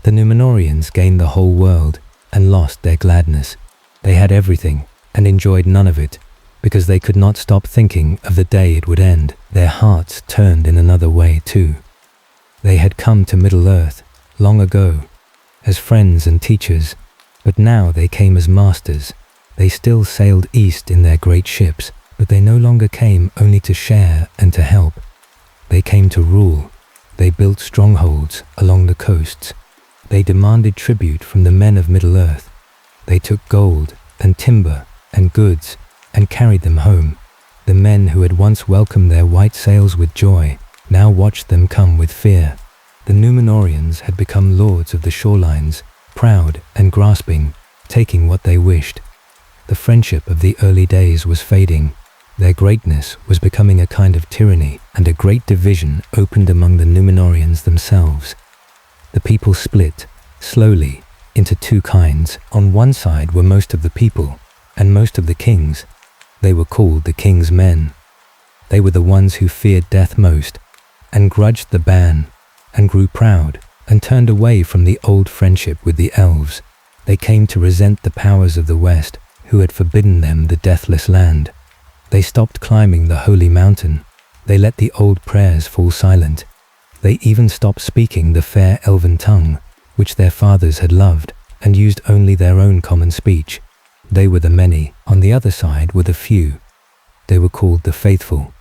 The Númenorians gained the whole world and lost their gladness. They had everything and enjoyed none of it, because they could not stop thinking of the day it would end. Their hearts turned in another way too. They had come to Middle-earth long ago, as friends and teachers, but now they came as masters. They still sailed east in their great ships, but they no longer came only to share and to help. They came to rule. They built strongholds along the coasts. They demanded tribute from the men of Middle-earth. They took gold and timber and goods and carried them home. The men who had once welcomed their white sails with joy now watched them come with fear. The Númenorians had become lords of the shorelines, proud and grasping, taking what they wished. The friendship of the early days was fading. Their greatness was becoming a kind of tyranny, and a great division opened among the Númenorians themselves. The people split, slowly, into two kinds. On one side were most of the people, and most of the kings. They were called the king's men. They were the ones who feared death most, and grudged the ban, and grew proud, and turned away from the old friendship with the elves. They came to resent the powers of the West, who had forbidden them the deathless land. They stopped climbing the holy mountain. They let the old prayers fall silent. They even stopped speaking the fair elven tongue, which their fathers had loved, and used only their own common speech. They were the many. On the other side were the few. They were called the faithful.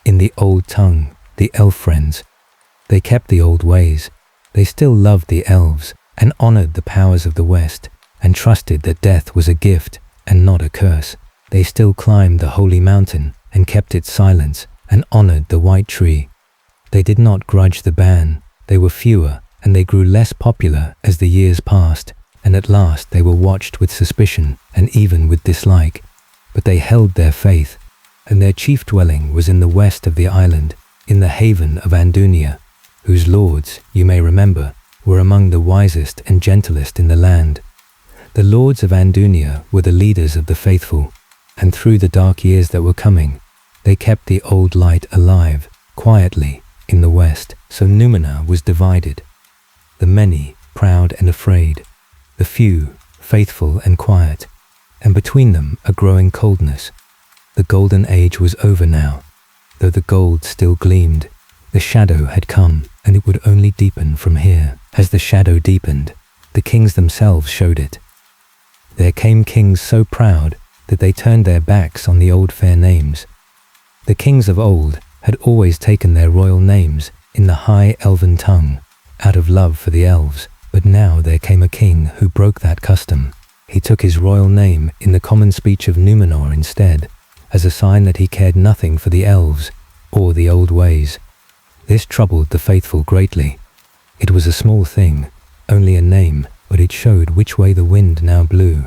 In the old tongue, the elf friends. They kept the old ways. They still loved the elves, and honored the powers of the West, and trusted that death was a gift and not a curse. They still climbed the holy mountain and kept its silence and honored the white tree. They did not grudge the ban. They were fewer, and they grew less popular as the years passed, and at last they were watched with suspicion and even with dislike. But they held their faith, and their chief dwelling was in the west of the island, in the haven of Andunia, whose lords, you may remember, were among the wisest and gentlest in the land. The lords of Andunia were the leaders of the faithful, and through the dark years that were coming, they kept the old light alive, quietly, in the west. So Númenor was divided. The many, proud and afraid. The few, faithful and quiet. And between them, a growing coldness. The golden age was over now. Though the gold still gleamed, the shadow had come, and it would only deepen from here. As the shadow deepened, the kings themselves showed it. There came kings so proud that they turned their backs on the old fair names. The kings of old had always taken their royal names in the high elven tongue, out of love for the elves, but now there came a king who broke that custom. He took his royal name in the common speech of Númenor instead, as a sign that he cared nothing for the elves or the old ways. This troubled the faithful greatly. It was a small thing, only a name, but it showed which way the wind now blew.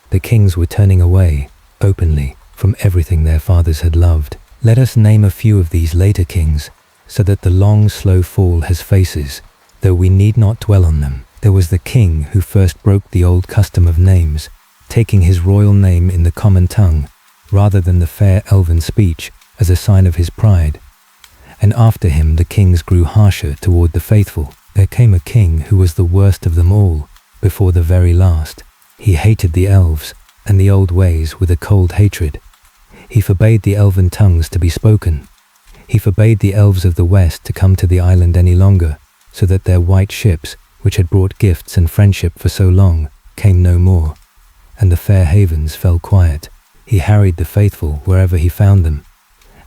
The kings were turning away, openly, from everything their fathers had loved. Let us name a few of these later kings, so that the long, slow fall has faces, though we need not dwell on them. There was the king who first broke the old custom of names, taking his royal name in the common tongue, rather than the fair elven speech, as a sign of his pride. And after him the kings grew harsher toward the faithful. There came a king who was the worst of them all, before the very last. He hated the elves and the old ways with a cold hatred. He forbade the elven tongues to be spoken. He forbade the elves of the west to come to the island any longer, so that their white ships, which had brought gifts and friendship for so long, came no more, and the fair havens fell quiet. He harried the faithful wherever he found them,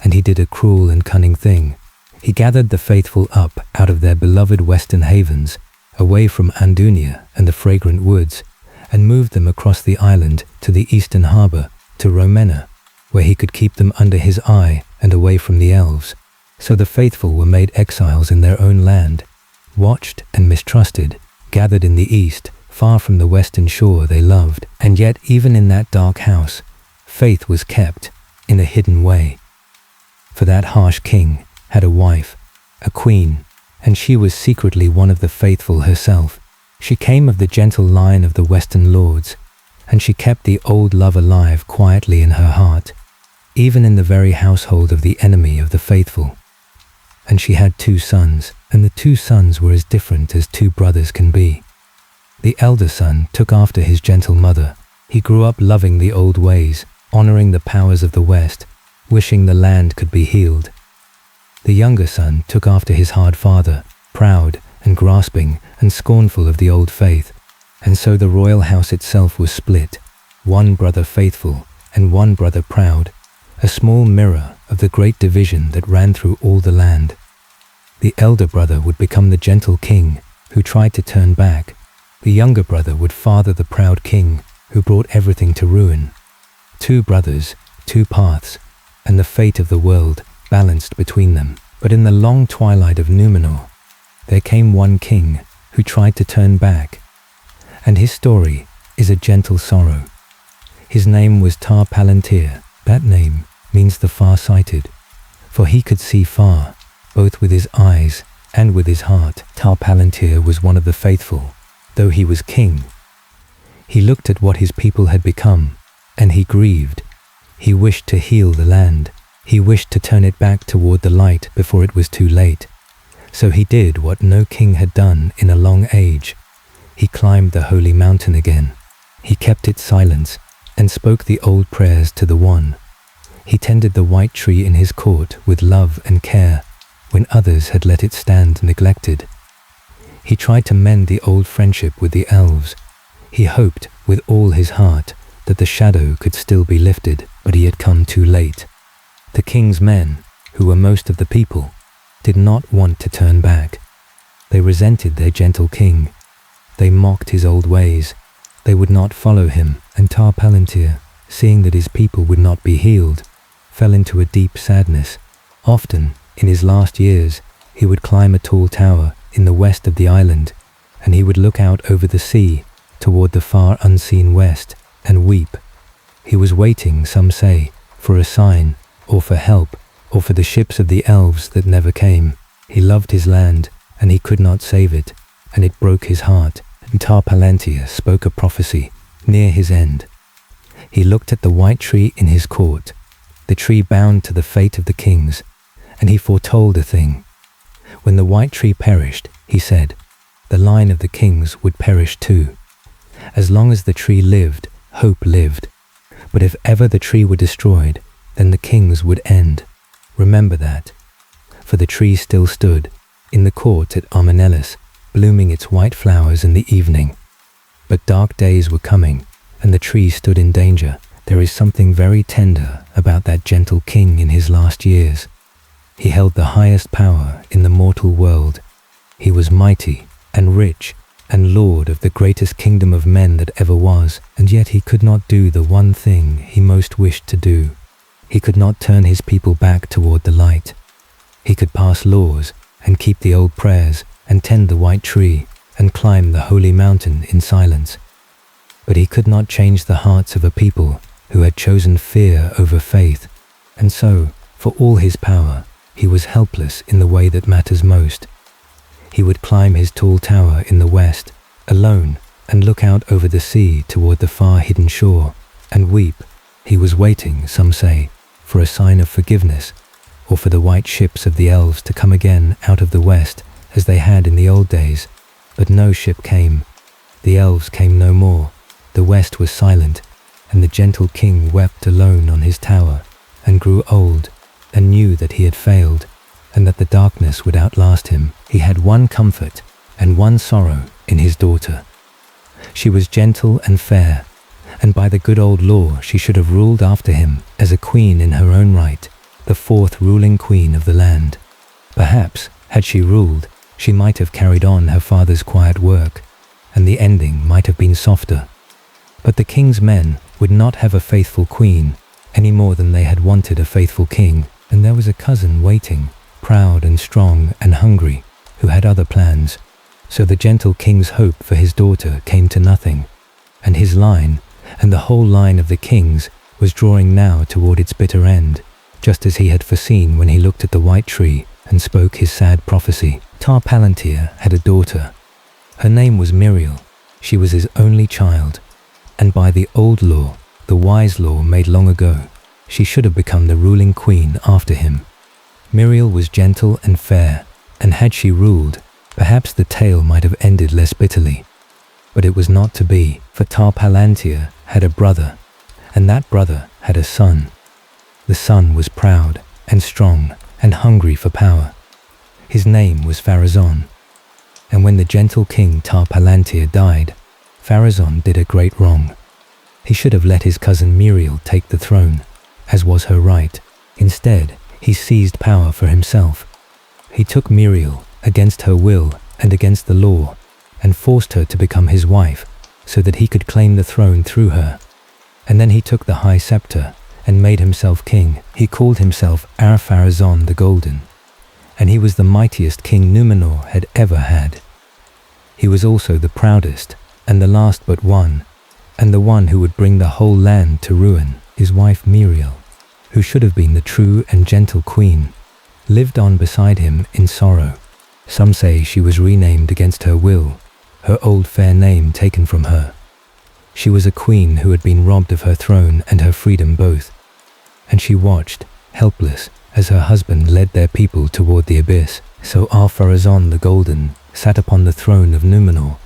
and he did a cruel and cunning thing. He gathered the faithful up out of their beloved western havens, away from Andunia and the fragrant woods, and moved them across the island to the eastern harbour, to Númenor, where he could keep them under his eye and away from the elves. So the faithful were made exiles in their own land, watched and mistrusted, gathered in the east, far from the western shore they loved. And yet even in that dark house, faith was kept in a hidden way. For that harsh king had a wife, a queen, and she was secretly one of the faithful herself. She came of the gentle line of the western lords, and she kept the old love alive quietly in her heart, even in the very household of the enemy of the faithful. And she had 2 sons, and the 2 sons were as different as 2 brothers can be. The elder son took after his gentle mother. He grew up loving the old ways, honoring the powers of the west, wishing the land could be healed. The younger son took after his hard father, proud and grasping and scornful of the old faith, and so the royal house itself was split, 1 brother faithful and 1 brother proud, a small mirror of the great division that ran through all the land. The elder brother would become the gentle king who tried to turn back. The younger brother would father the proud king who brought everything to ruin. 2 brothers, 2 paths, and the fate of the world balanced between them. But in the long twilight of Númenor, there came one king who tried to turn back, and his story is a gentle sorrow. His name was ar-pharazon. That name means the far-sighted, for he could see far, both with his eyes and with his heart. Ar-pharazon was one of the faithful, though he was king. He looked at what his people had become, and he grieved. He wished to heal the land. He wished to turn it back toward the light before it was too late. So he did what no king had done in a long age. He climbed the holy mountain again. He kept its silence and spoke the old prayers to the One. He tended the white tree in his court with love and care when others had let it stand neglected. He tried to mend the old friendship with the elves. He hoped with all his heart that the shadow could still be lifted, but he had come too late. The king's men, who were most of the people, did not want to turn back. They resented their gentle king. They mocked his old ways. They would not follow him, and ar-pharazon, seeing that his people would not be healed, fell into a deep sadness. Often, in his last years, he would climb a tall tower in the west of the island, and he would look out over the sea toward the far unseen west and weep. He was waiting, some say, for a sign, or for help, or for the ships of the elves that never came. He loved his land, and he could not save it, and it broke his heart, and Tar-Palantir spoke a prophecy near his end. He looked at the white tree in his court, the tree bound to the fate of the kings, and he foretold a thing. When the white tree perished, he said, the line of the kings would perish too. As long as the tree lived, hope lived. But if ever the tree were destroyed, then the kings would end. Remember that. For the tree still stood, in the court at Armenellis, blooming its white flowers in the evening. But dark days were coming, and the tree stood in danger. There is something very tender about that gentle king in his last years. He held the highest power in the mortal world. He was mighty and rich and lord of the greatest kingdom of men that ever was, and yet he could not do the one thing he most wished to do. He could not turn his people back toward the light. He could pass laws and keep the old prayers and tend the white tree and climb the holy mountain in silence. But he could not change the hearts of a people who had chosen fear over faith, and so, for all his power, he was helpless in the way that matters most. He would climb his tall tower in the west, alone, and look out over the sea toward the far hidden shore, and weep. He was waiting, some say, for a sign of forgiveness, or for the white ships of the elves to come again out of the west, as they had in the old days. But no ship came. The elves came no more. The west was silent, and the gentle king wept alone on his tower, and grew old, and knew that he had failed, and that the darkness would outlast him. He had one comfort and one sorrow in his daughter. She was gentle and fair, and by the good old law she should have ruled after him as a queen in her own right, the fourth ruling queen of the land. Perhaps, had she ruled, she might have carried on her father's quiet work, and the ending might have been softer. But the king's men would not have a faithful queen any more than they had wanted a faithful king, and there was a cousin waiting, proud and strong and hungry, who had other plans. So the gentle king's hope for his daughter came to nothing, and his line, and the whole line of the kings, was drawing now toward its bitter end, just as he had foreseen when he looked at the white tree and spoke his sad prophecy. Tar-Palantir had a daughter. Her name was Miriel. She was his only child, and by the old law, the wise law made long ago, she should have become the ruling queen after him. Miriel was gentle and fair, and had she ruled, perhaps the tale might have ended less bitterly. But it was not to be, for Tar-Palantir had a brother, and that brother had a son. The son was proud and strong and hungry for power. His name was Farazon. And when the gentle king Tar-Palantir died, Farazon did a great wrong. He should have let his cousin Miriel take the throne, as was her right. Instead, he seized power for himself. He took Miriel against her will and against the law, and forced her to become his wife, so that he could claim the throne through her. And then he took the high scepter and made himself king. He called himself ar-pharazon the Golden, and he was the mightiest king Numenor had ever had. He was also the proudest, and the last but one, and the one who would bring the whole land to ruin. His wife Miriel, who should have been the true and gentle queen, lived on beside him in sorrow. Some say she was renamed against her will, her old fair name taken from her. She was a queen who had been robbed of her throne and her freedom both, and she watched, helpless, as her husband led their people toward the abyss. So ar-pharazon the Golden sat upon the throne of Numenor.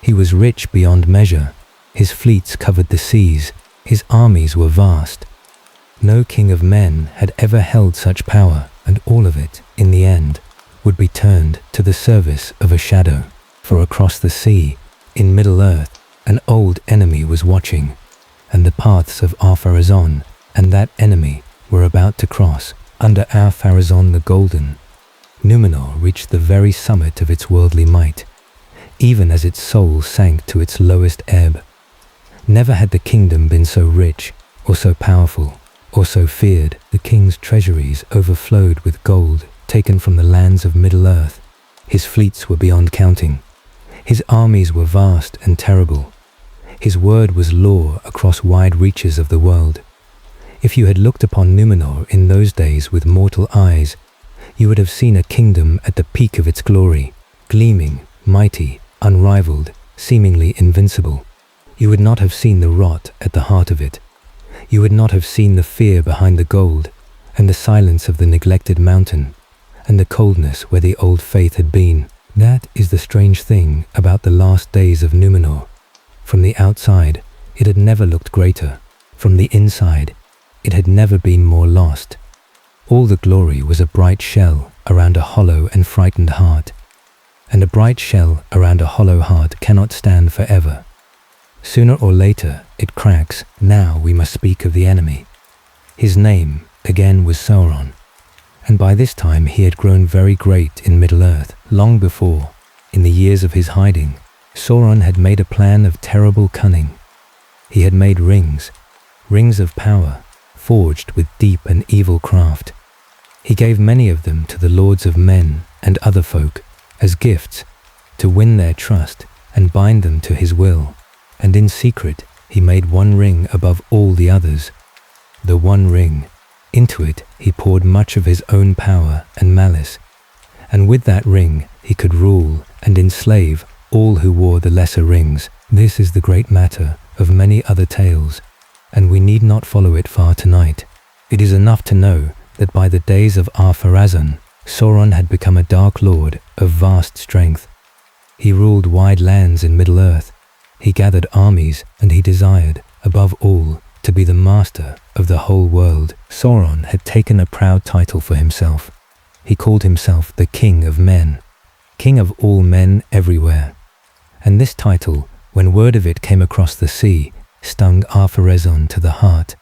He was rich beyond measure. His fleets covered the seas. His armies were vast. No king of men had ever held such power, and all of it, in the end, would be turned to the service of a shadow. For across the sea, in Middle-earth, an old enemy was watching, and the paths of ar-pharazon and that enemy were about to cross. Under ar-pharazon the Golden, Numenor reached the very summit of its worldly might, even as its soul sank to its lowest ebb. Never had the kingdom been so rich, or so powerful, or so feared. The king's treasuries overflowed with gold taken from the lands of Middle-earth. His fleets were beyond counting. His armies were vast and terrible. His word was law across wide reaches of the world. If you had looked upon Numenor in those days with mortal eyes, you would have seen a kingdom at the peak of its glory, gleaming, mighty, unrivaled, seemingly invincible. You would not have seen the rot at the heart of it. You would not have seen the fear behind the gold, and the silence of the neglected mountain, and the coldness where the old faith had been. That is the strange thing about the last days of Númenor. From the outside, it had never looked greater. From the inside, it had never been more lost. All the glory was a bright shell around a hollow and frightened heart. And a bright shell around a hollow heart cannot stand forever. Sooner or later, it cracks. Now we must speak of the enemy. His name, again, was Sauron. And by this time he had grown very great in Middle-earth. Long before, in the years of his hiding, Sauron had made a plan of terrible cunning. He had made rings of power, forged with deep and evil craft. He gave many of them to the lords of men and other folk as gifts to win their trust and bind them to his will. And in secret he made one ring above all the others. The one ring. Into it he poured much of his own power and malice. And with that ring he could rule and enslave all who wore the lesser rings. This is the great matter of many other tales, and we need not follow it far tonight. It is enough to know that by the days of ar-pharazon, Sauron had become a dark lord of vast strength. He ruled wide lands in Middle-earth. He gathered armies, and he desired, above all, to be the master of the whole world. Sauron had taken a proud title for himself. He called himself the King of Men, King of all men everywhere. And this title, when word of it came across the sea, stung ar-pharazon to the heart.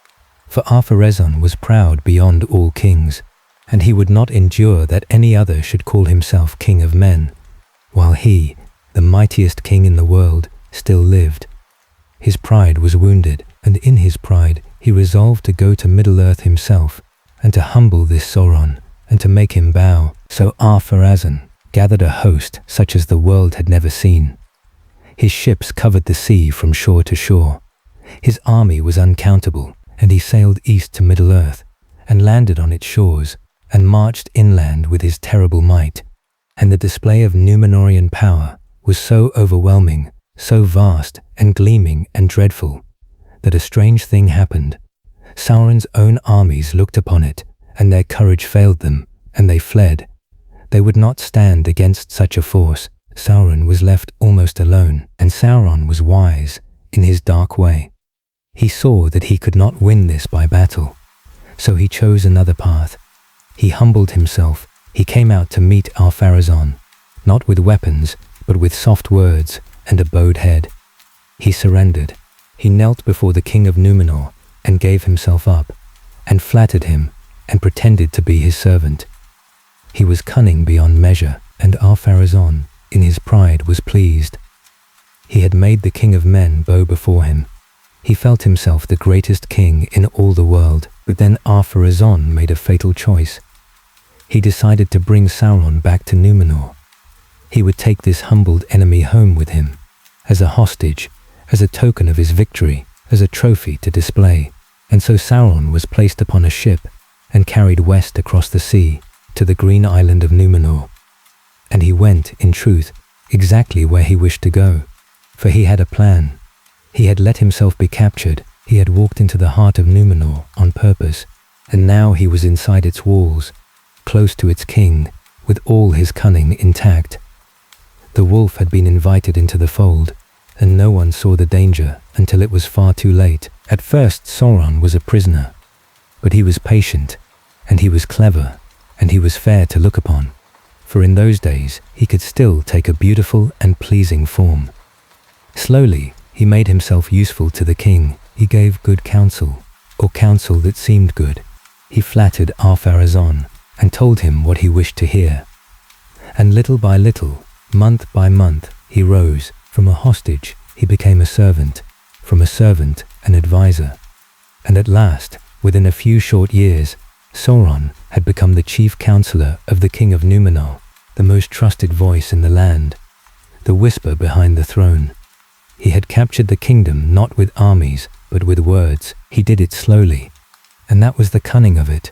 For ar-pharazon was proud beyond all kings, and he would not endure that any other should call himself King of Men, while he, the mightiest king in the world, still lived. His pride was wounded, and in his pride he resolved to go to Middle-earth himself, and to humble this Sauron, and to make him bow. So ar-pharazon gathered a host such as the world had never seen. His ships covered the sea from shore to shore. His army was uncountable, and he sailed east to Middle-earth, and landed on its shores, and marched inland with his terrible might. And the display of Númenorian power was so overwhelming, so vast and gleaming and dreadful, that a strange thing happened. Sauron's own armies looked upon it, and their courage failed them, and they fled. They would not stand against such a force. Sauron was left almost alone, and Sauron was wise in his dark way. He saw that he could not win this by battle, so he chose another path. He humbled himself. He came out to meet ar-pharazon, not with weapons, but with soft words and a bowed head. He surrendered. He knelt before the King of Númenor and gave himself up, and flattered him and pretended to be his servant. He was cunning beyond measure, and ar-pharazon, in his pride, was pleased. He had made the King of Men bow before him. He felt himself the greatest king in all the world, but then ar-pharazon made a fatal choice. He decided to bring Sauron back to Númenor. He would take this humbled enemy home with him, as a hostage, as a token of his victory, as a trophy to display. And so Sauron was placed upon a ship and carried west across the sea to the green island of Númenor. And he went, in truth, exactly where he wished to go, for he had a plan. He had let himself be captured. He had walked into the heart of Númenor on purpose, and now he was inside its walls, close to its king, with all his cunning intact. The wolf had been invited into the fold, and no one saw the danger until it was far too late. At first Sauron was a prisoner, but he was patient, and he was clever, and he was fair to look upon, for in those days he could still take a beautiful and pleasing form. Slowly he made himself useful to the king. He gave good counsel, or counsel that seemed good. He flattered ar-pharazon and told him what he wished to hear. And little by little, month by month, he rose. From a hostage he became a servant, from a servant an advisor. And at last, within a few short years, Sauron had become the chief counselor of the King of Númenor, the most trusted voice in the land, the whisper behind the throne. He had captured the kingdom not with armies, but with words. He did it slowly, and that was the cunning of it.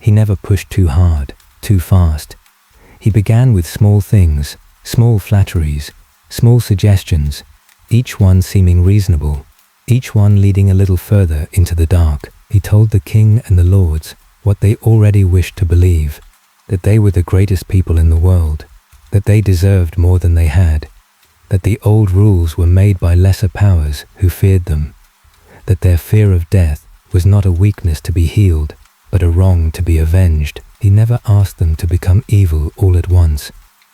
He never pushed too hard, too fast. He began with small things, small flatteries, small suggestions, each one seeming reasonable, each one leading a little further into the dark. He told the king and the lords what they already wished to believe, that they were the greatest people in the world, that they deserved more than they had, that the old rules were made by lesser powers who feared them, that their fear of death was not a weakness to be healed, but a wrong to be avenged. He never asked them to become evil all at once.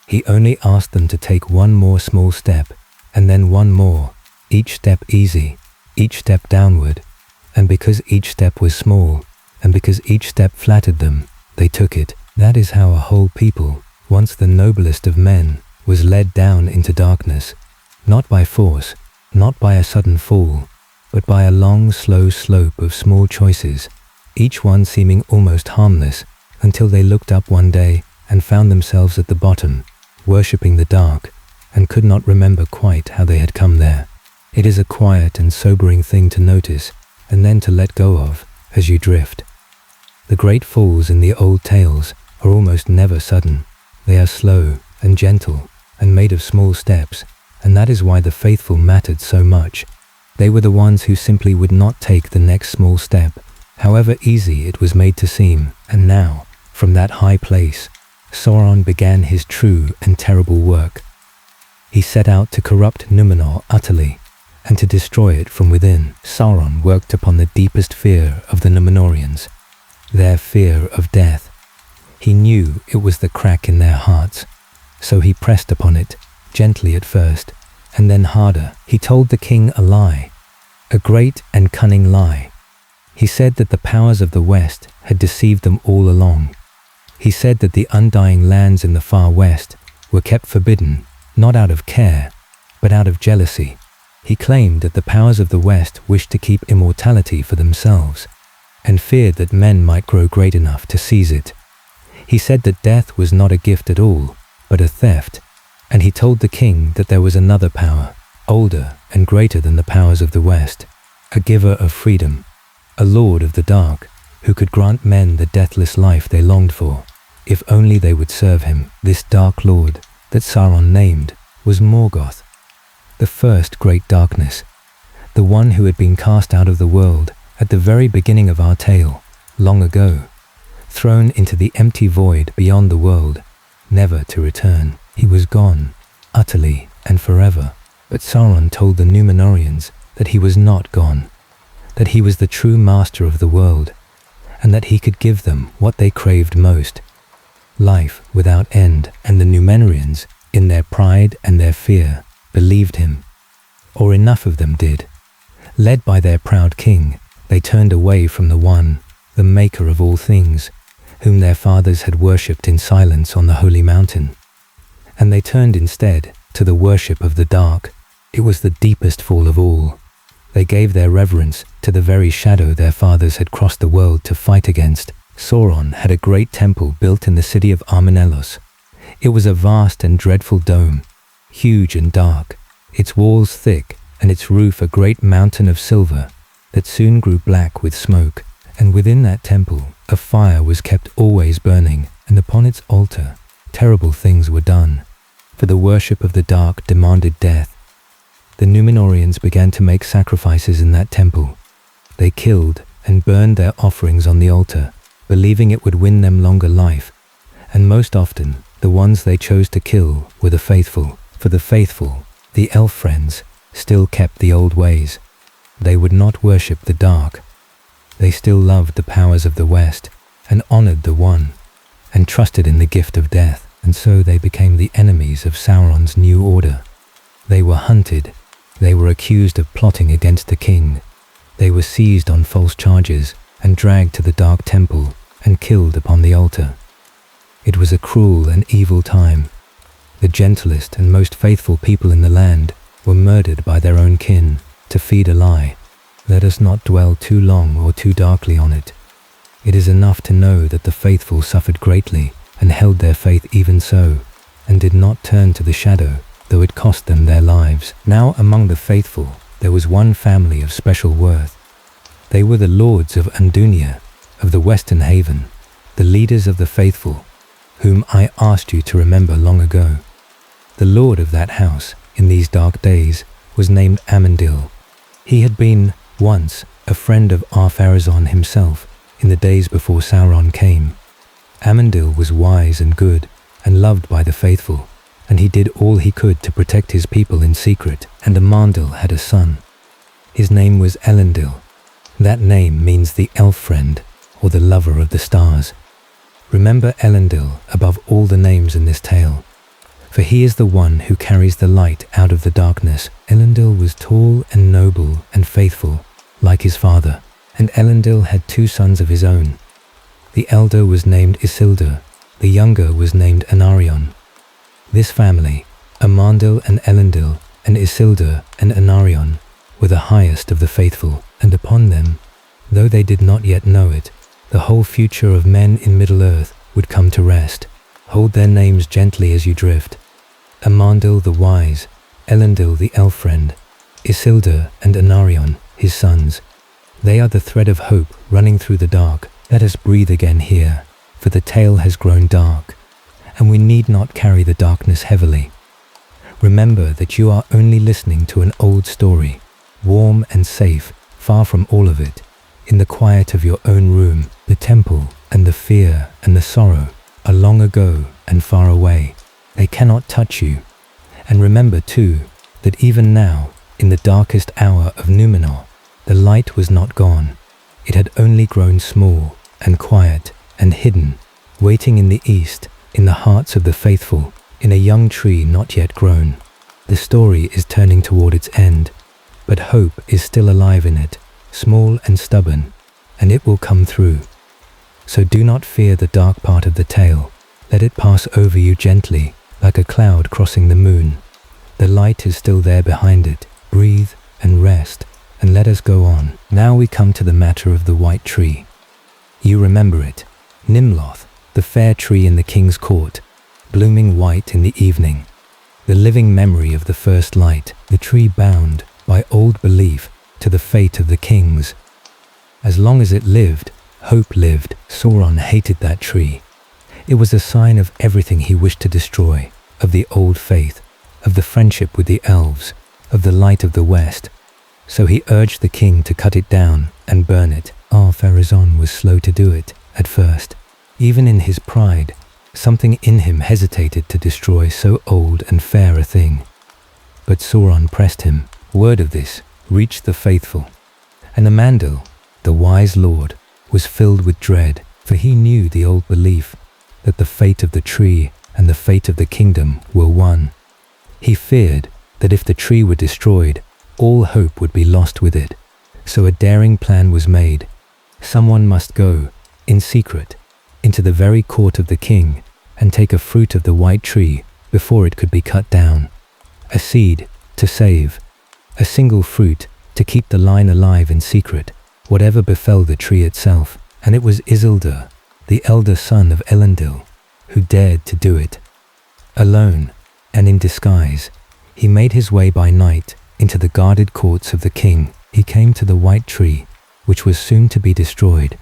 He only asked them to take one more small step, and then one more, each step easy, each step downward, and because each step was small, and because each step flattered them, they took it. That is how a whole people, once the noblest of men, was led down into darkness, not by force, not by a sudden fall, but by a long, slow slope of small choices, each one seeming almost harmless, until they looked up one day and found themselves at the bottom, worshipping the dark, and could not remember quite how they had come there. It is a quiet and sobering thing to notice, and then to let go of, as you drift. The great falls in the old tales are almost never sudden. They are slow and gentle and made of small steps, and that is why the faithful mattered so much. They were the ones who simply would not take the next small step, however easy it was made to seem. And now, from that high place, Sauron began his true and terrible work. He set out to corrupt Numenor utterly, and to destroy it from within. Sauron worked upon the deepest fear of the Númenorians, their fear of death. He knew it was the crack in their hearts, so he pressed upon it, gently at first, and then harder. He told the king a lie, a great and cunning lie. He said that the powers of the West had deceived them all along. He said that the undying lands in the far West were kept forbidden, not out of care, but out of jealousy. He claimed that the powers of the West wished to keep immortality for themselves, and feared that men might grow great enough to seize it. He said that death was not a gift at all, but a theft, and he told the king that there was another power, older and greater than the powers of the West, a giver of freedom, a lord of the dark, who could grant men the deathless life they longed for, if only they would serve him. This dark lord that Sauron named was Morgoth, the first great darkness, the one who had been cast out of the world at the very beginning of our tale, long ago, thrown into the empty void beyond the world, never to return. He was gone, utterly and forever. But Sauron told the Númenorians that he was not gone, that he was the true master of the world, and that he could give them what they craved most, life without end. And the Númenorians, in their pride and their fear, believed him, or enough of them did. Led by their proud king, they turned away from the one, the maker of all things, whom their fathers had worshipped in silence on the holy mountain. And they turned instead to the worship of the dark. It was the deepest fall of all. They gave their reverence to the very shadow their fathers had crossed the world to fight against. Sauron had a great temple built in the city of Ar-pharazon. It was a vast and dreadful dome, huge and dark, its walls thick and its roof a great mountain of silver that soon grew black with smoke. And within that temple a fire was kept always burning, and upon its altar terrible things were done, for the worship of the dark demanded death. The Númenorians began to make sacrifices in that temple. They killed and burned their offerings on the altar, believing it would win them longer life, and most often the ones they chose to kill were the faithful. For the faithful, the elf friends, still kept the old ways. They would not worship the dark. They still loved the powers of the West, and honored the One, and trusted in the gift of death, and so they became the enemies of Sauron's new order. They were hunted, they were accused of plotting against the king, they were seized on false charges, and dragged to the dark temple, and killed upon the altar. It was a cruel and evil time. The gentlest and most faithful people in the land were murdered by their own kin, to feed a lie. Let us not dwell too long or too darkly on it. It is enough to know that the faithful suffered greatly, and held their faith even so, and did not turn to the shadow, though it cost them their lives. Now among the faithful there was one family of special worth. They were the lords of Andunia, of the Western Haven, the leaders of the faithful, whom I asked you to remember long ago. The lord of that house, in these dark days, was named Amandil. He had been, once, a friend of ar-pharazon himself, in the days before Sauron came. Amandil was wise and good, and loved by the faithful, and he did all he could to protect his people in secret, and Amandil had a son. His name was Elendil. That name means the elf friend, or the lover of the stars. Remember Elendil above all the names in this tale, for he is the one who carries the light out of the darkness. Elendil was tall and noble and faithful, like his father, and Elendil had 2 sons of his own. The elder was named Isildur, the younger was named Anarion. This family, Amandil and Elendil and Isildur and Anarion, were the highest of the faithful, and upon them, though they did not yet know it, the whole future of men in Middle-earth would come to rest. Hold their names gently as you drift. Amandil the wise, Elendil the elf friend, Isildur and Anarion, his sons. They are the thread of hope running through the dark. Let us breathe again here, for the tale has grown dark, and we need not carry the darkness heavily. Remember that you are only listening to an old story, warm and safe, far from all of it, in the quiet of your own room. The temple and the fear and the sorrow are long ago and far away. They cannot touch you. And remember too, that even now, in the darkest hour of Numenor, the light was not gone. It had only grown small and quiet and hidden, waiting in the east, in the hearts of the faithful, in a young tree not yet grown. The story is turning toward its end, but hope is still alive in it, small and stubborn, and it will come through. So do not fear the dark part of the tale. Let it pass over you gently, like a cloud crossing the moon. The light is still there behind it. Breathe and rest, and let us go on. Now we come to the matter of the white tree. You remember it, Nimloth, the fair tree in the king's court, blooming white in the evening. The living memory of the first light, the tree bound, by old belief, to the fate of the kings. As long as it lived, hope lived. Sauron hated that tree. It was a sign of everything he wished to destroy, of the old faith, of the friendship with the elves, of the light of the west. So he urged the king to cut it down and burn it. Ar-pharazon was slow to do it at first. Even in his pride, something in him hesitated to destroy so old and fair a thing. But Sauron pressed him. Word of this reached the faithful, and Amandil, the wise lord, was filled with dread, for he knew the old belief that the fate of the tree and the fate of the kingdom were one. He feared that if the tree were destroyed, all hope would be lost with it. So a daring plan was made. Someone must go, in secret, into the very court of the king and take a fruit of the white tree before it could be cut down. A seed to save, a single fruit to keep the line alive in secret, whatever befell the tree itself. And it was Isildur, the elder son of Elendil, who dared to do it. Alone and in disguise, he made his way by night into the guarded courts of the king. He came to the white tree, which was soon to be destroyed,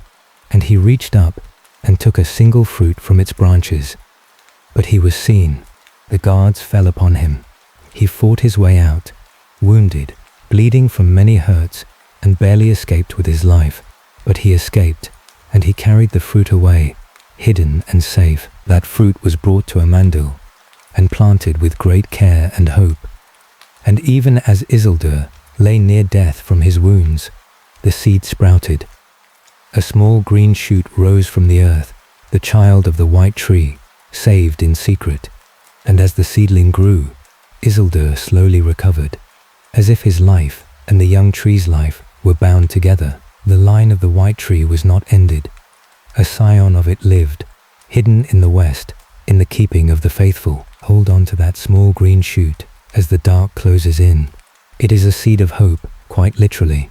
and he reached up and took a single fruit from its branches. But he was seen. The guards fell upon him. He fought his way out, wounded, bleeding from many hurts, and barely escaped with his life. But he escaped, and he carried the fruit away, hidden and safe. That fruit was brought to Amandil, and planted with great care and hope. And even as Isildur lay near death from his wounds, the seed sprouted. A small green shoot rose from the earth, the child of the white tree, saved in secret. And as the seedling grew, Isildur slowly recovered, as if his life and the young tree's life were bound together. The line of the white tree was not ended. A scion of it lived, hidden in the west, in the keeping of the faithful. Hold on to that small green shoot as the dark closes in. It is a seed of hope, quite literally,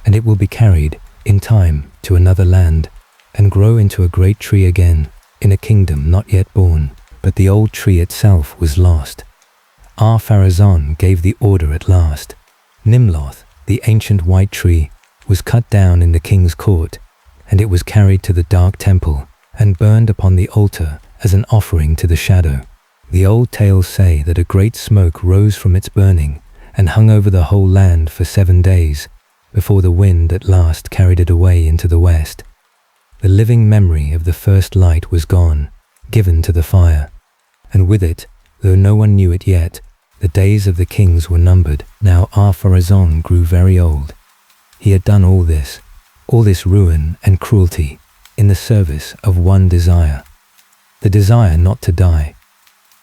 and it will be carried, in time, to another land, and grow into a great tree again, in a kingdom not yet born. But the old tree itself was lost. Ar-pharazon gave the order at last. Nimloth, the ancient white tree, was cut down in the king's court, and it was carried to the dark temple and burned upon the altar as an offering to the shadow. The old tales say that a great smoke rose from its burning and hung over the whole land for 7 days, before the wind at last carried it away into the west. The living memory of the first light was gone, given to the fire, and with it, though no one knew it yet, the days of the kings were numbered. Now ar-pharazon grew very old. He had done all this ruin and cruelty, in the service of one desire, the desire not to die.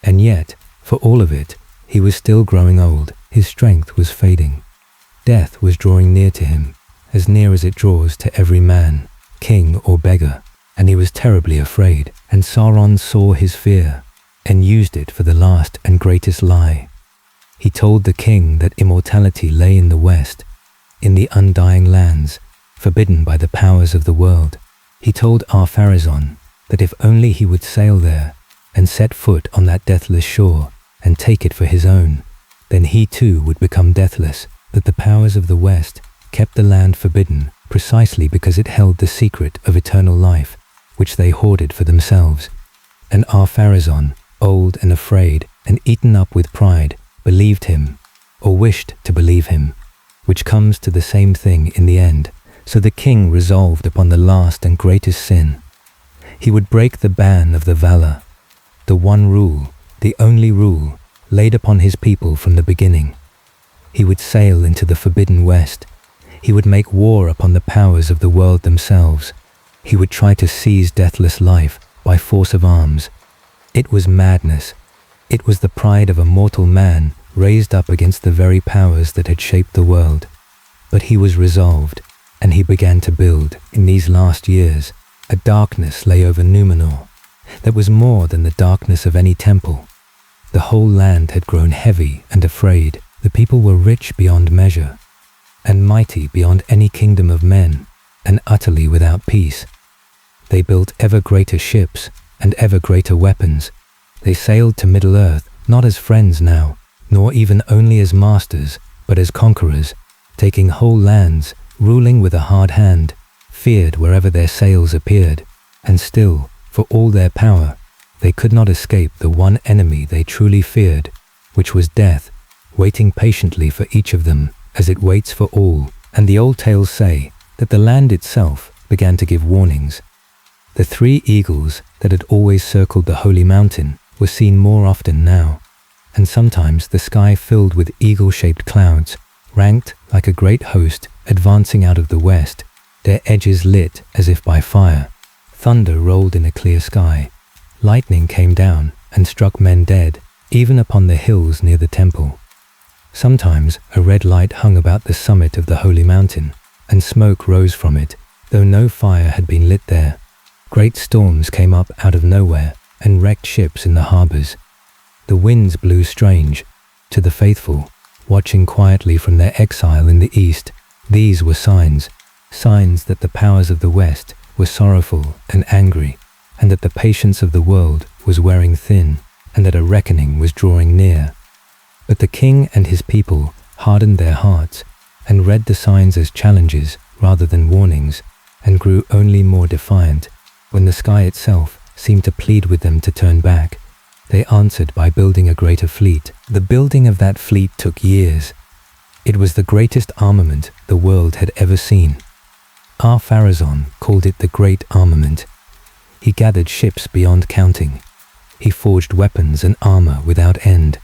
And yet, for all of it, he was still growing old. His strength was fading. Death was drawing near to him, as near as it draws to every man, king or beggar, and he was terribly afraid. And Sauron saw his fear, and used it for the last and greatest lie. He told the king that immortality lay in the west, in the undying lands, forbidden by the powers of the world. He told ar-pharazon that if only he would sail there, and set foot on that deathless shore, and take it for his own, then he too would become deathless, that the powers of the West kept the land forbidden precisely because it held the secret of eternal life, which they hoarded for themselves. And ar-pharazon, old and afraid and eaten up with pride, believed him, or wished to believe him, which comes to the same thing in the end. So the king resolved upon the last and greatest sin. He would break the ban of the Valar, the one rule, the only rule, laid upon his people from the beginning. He would sail into the forbidden west. He would make war upon the powers of the world themselves. He would try to seize deathless life by force of arms. It was madness. It was the pride of a mortal man raised up against the very powers that had shaped the world. But he was resolved, and he began to build. In these last years, a darkness lay over Numenor that was more than the darkness of any temple. The whole land had grown heavy and afraid. The people were rich beyond measure, and mighty beyond any kingdom of men, and utterly without peace. They built ever greater ships and ever greater weapons. They sailed to Middle-earth, not as friends now, nor even only as masters, but as conquerors, taking whole lands, ruling with a hard hand, feared wherever their sails appeared, and still, for all their power, they could not escape the one enemy they truly feared, which was death, waiting patiently for each of them as it waits for all. And the old tales say that the land itself began to give warnings. The 3 eagles that had always circled the holy mountain were seen more often now, and sometimes the sky filled with eagle-shaped clouds, ranked like a great host advancing out of the west, their edges lit as if by fire. Thunder rolled in a clear sky. Lightning came down and struck men dead, even upon the hills near the temple. Sometimes a red light hung about the summit of the holy mountain, and smoke rose from it, though no fire had been lit there. Great storms came up out of nowhere and wrecked ships in the harbors. The winds blew strange. To the faithful, watching quietly from their exile in the east, these were signs that the powers of the west were sorrowful and angry, and that the patience of the world was wearing thin, and that a reckoning was drawing near. But the king and his people hardened their hearts, and read the signs as challenges rather than warnings, and grew only more defiant. When the sky itself seemed to plead with them to turn back, they answered by building a greater fleet. The building of that fleet took years. It was the greatest armament the world had ever seen. Ar-pharazon called it the Great Armament. He gathered ships beyond counting. He forged weapons and armor without end.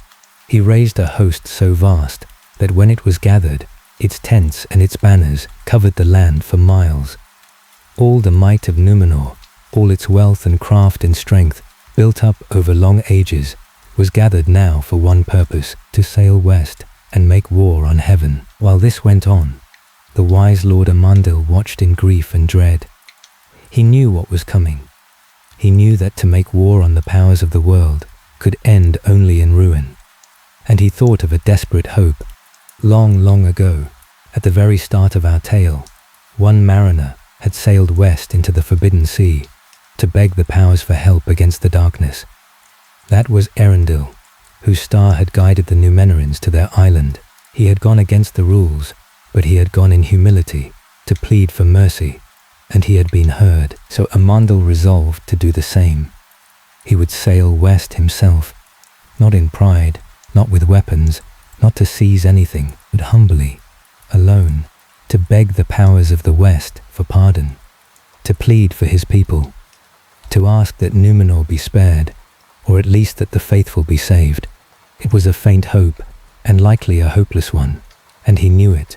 He raised a host so vast that when it was gathered, its tents and its banners covered the land for miles. All the might of Numenor, all its wealth and craft and strength, built up over long ages, was gathered now for one purpose, to sail west and make war on heaven. While this went on, the wise Lord Amandil watched in grief and dread. He knew what was coming. He knew that to make war on the powers of the world could end only in ruin. And he thought of a desperate hope. Long, long ago, at the very start of our tale, one mariner had sailed west into the forbidden sea to beg the powers for help against the darkness. That was Erendil, whose star had guided the Númenorians to their island. He had gone against the rules, but he had gone in humility to plead for mercy, and he had been heard. So Amandil resolved to do the same. He would sail west himself, not in pride, not with weapons, not to seize anything, but humbly, alone, to beg the powers of the West for pardon, to plead for his people, to ask that Númenor be spared, or at least that the faithful be saved. It was a faint hope, and likely a hopeless one, and he knew it.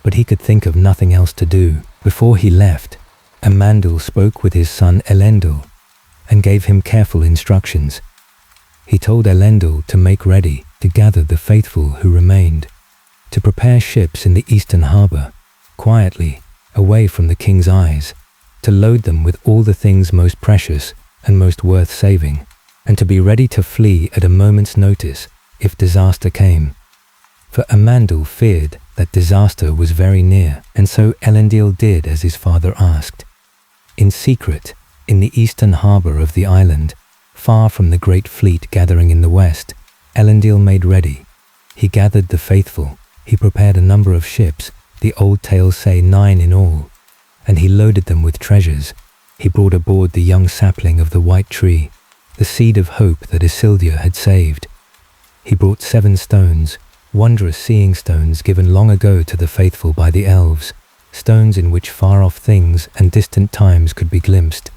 But he could think of nothing else to do. Before he left, Amandil spoke with his son Elendil, and gave him careful instructions. He told Elendil to make ready to gather the faithful who remained, to prepare ships in the eastern harbour, quietly, away from the king's eyes, to load them with all the things most precious and most worth saving, and to be ready to flee at a moment's notice if disaster came. For Amandil feared that disaster was very near, and so Elendil did as his father asked. In secret, in the eastern harbour of the island, far from the great fleet gathering in the west, Elendil made ready. He gathered the faithful, he prepared a number of ships, the old tales say 9 in all, and he loaded them with treasures. He brought aboard the young sapling of the white tree, the seed of hope that Isildur had saved. He brought 7 stones, wondrous seeing stones given long ago to the faithful by the elves, stones in which far-off things and distant times could be glimpsed.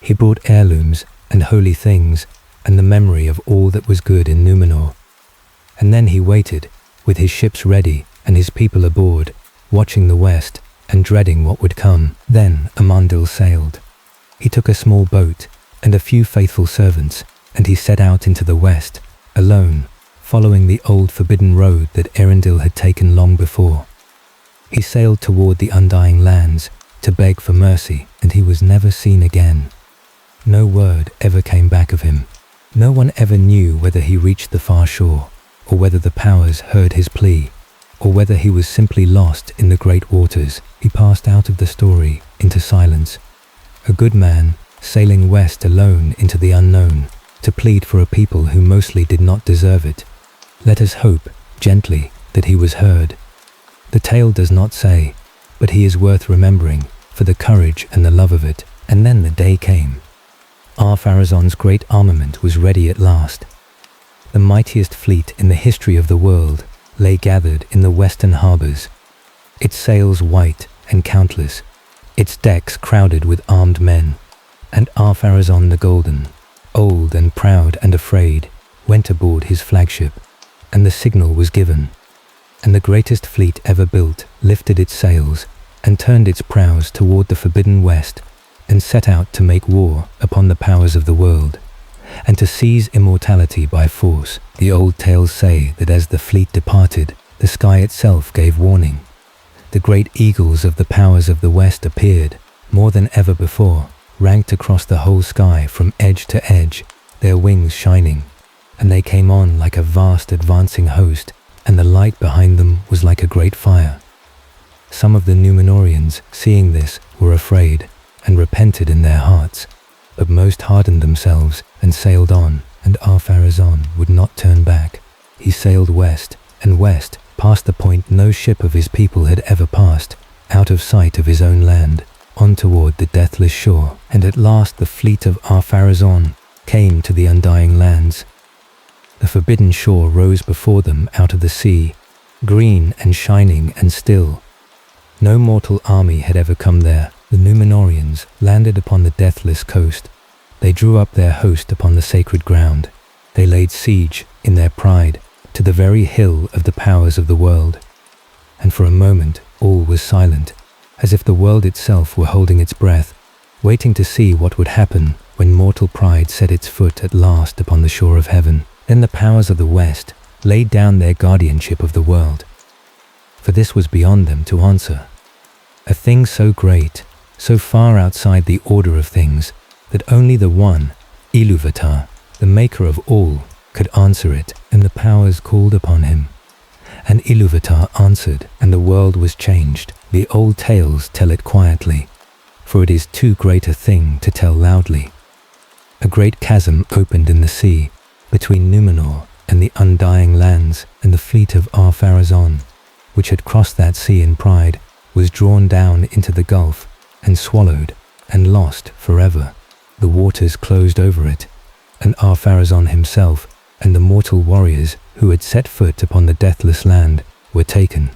He brought heirlooms and holy things, and the memory of all that was good in Númenor. And then he waited, with his ships ready and his people aboard, watching the west and dreading what would come. Then Amandil sailed. He took a small boat and a few faithful servants, and he set out into the west, alone, following the old forbidden road that Erendil had taken long before. He sailed toward the undying lands to beg for mercy, and he was never seen again. No word ever came back of him. No one ever knew whether he reached the far shore, or whether the powers heard his plea, or whether he was simply lost in the great waters. He passed out of the story into silence, a good man sailing west alone into the unknown to plead for a people who mostly did not deserve it. Let us hope, gently, that he was heard. The tale does not say, but he is worth remembering for the courage and the love of it. And then the day came. Ar-pharazon's great armament was ready at last. The mightiest fleet in the history of the world lay gathered in the western harbours, its sails white and countless, its decks crowded with armed men, and ar-pharazon the Golden, old and proud and afraid, went aboard his flagship, and the signal was given, and the greatest fleet ever built lifted its sails and turned its prows toward the forbidden west, and set out to make war upon the powers of the world, and to seize immortality by force. The old tales say that as the fleet departed, the sky itself gave warning. The great eagles of the powers of the west appeared, more than ever before, ranked across the whole sky from edge to edge, their wings shining, and they came on like a vast advancing host, and the light behind them was like a great fire. Some of the Númenorians, seeing this, were afraid, and repented in their hearts, but most hardened themselves and sailed on, and ar-pharazon would not turn back. He sailed west and west, past the point no ship of his people had ever passed, out of sight of his own land, on toward the deathless shore, and at last the fleet of ar-pharazon came to the undying lands. The forbidden shore rose before them out of the sea, green and shining and still. No mortal army had ever come there. The Númenorians landed upon the deathless coast. They drew up their host upon the sacred ground. They laid siege, in their pride, to the very hill of the powers of the world. And for a moment all was silent, as if the world itself were holding its breath, waiting to see what would happen when mortal pride set its foot at last upon the shore of heaven. Then the powers of the West laid down their guardianship of the world. For this was beyond them to answer. A thing so great, so far outside the order of things, that only the one, Ilúvatar, the maker of all, could answer it, and the powers called upon him. And Ilúvatar answered, and the world was changed. The old tales tell it quietly, for it is too great a thing to tell loudly. A great chasm opened in the sea, between Númenor and the undying lands, and the fleet of ar-pharazon, which had crossed that sea in pride, was drawn down into the gulf, and swallowed, and lost forever. The waters closed over it, and ar-pharazon himself, and the mortal warriors who had set foot upon the deathless land were taken.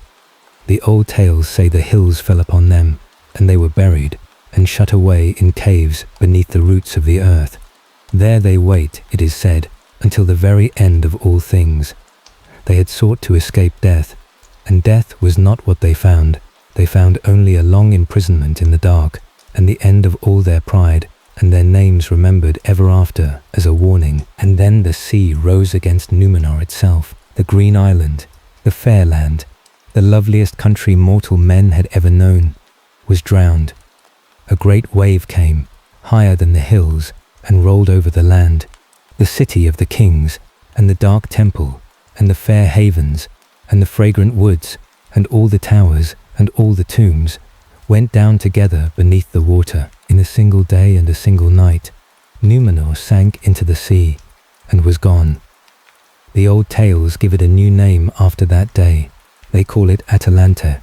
The old tales say the hills fell upon them, and they were buried and shut away in caves beneath the roots of the earth. There they wait, it is said, until the very end of all things. They had sought to escape death, and death was not what they found. They found only a long imprisonment in the dark, and the end of all their pride, and their names remembered ever after as a warning. And then the sea rose against Numenor itself, the green island, the fair land, the loveliest country mortal men had ever known, was drowned. A great wave came, higher than the hills, and rolled over the land. The city of the kings, and the dark temple, and the fair havens, and the fragrant woods, and all the towers, and all the tombs, went down together beneath the water in a single day and a single night. Numenor sank into the sea, and was gone. The old tales give it a new name after that day. They call it Atalanta.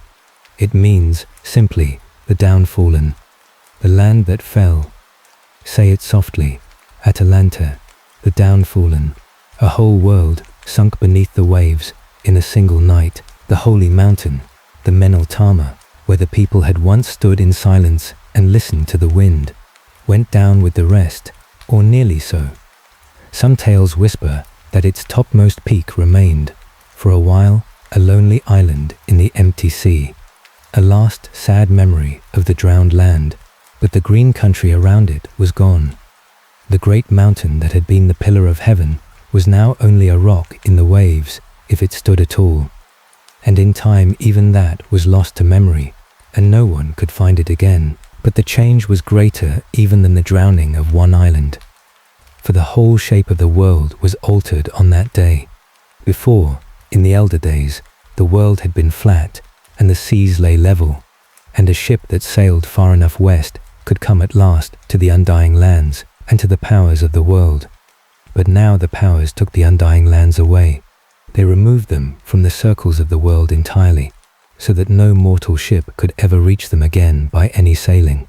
It means, simply, the downfallen, the land that fell. Say it softly, Atalanta, the downfallen, a whole world sunk beneath the waves in a single night, the holy mountain, the Meneltama, where the people had once stood in silence and listened to the wind, went down with the rest, or nearly so. Some tales whisper that its topmost peak remained, for a while, a lonely island in the empty sea, a last sad memory of the drowned land, but the green country around it was gone. The great mountain that had been the pillar of heaven was now only a rock in the waves, if it stood at all. And in time even that was lost to memory, and no one could find it again. But the change was greater even than the drowning of one island. For the whole shape of the world was altered on that day. Before, in the elder days, the world had been flat, and the seas lay level, and a ship that sailed far enough west could come at last to the undying lands and to the powers of the world. But now the powers took the undying lands away. They removed them from the circles of the world entirely, so that no mortal ship could ever reach them again by any sailing.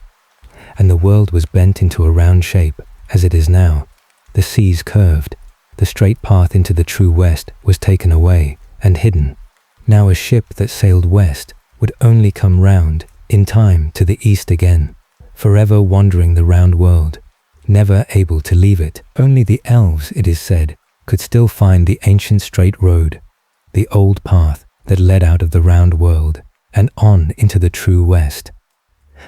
And the world was bent into a round shape, as it is now. The seas curved. The straight path into the true west was taken away and hidden. Now a ship that sailed west would only come round, in time, to the east again, forever wandering the round world, never able to leave it. Only the elves, it is said, could still find the ancient straight road, the old path that led out of the round world and on into the true west.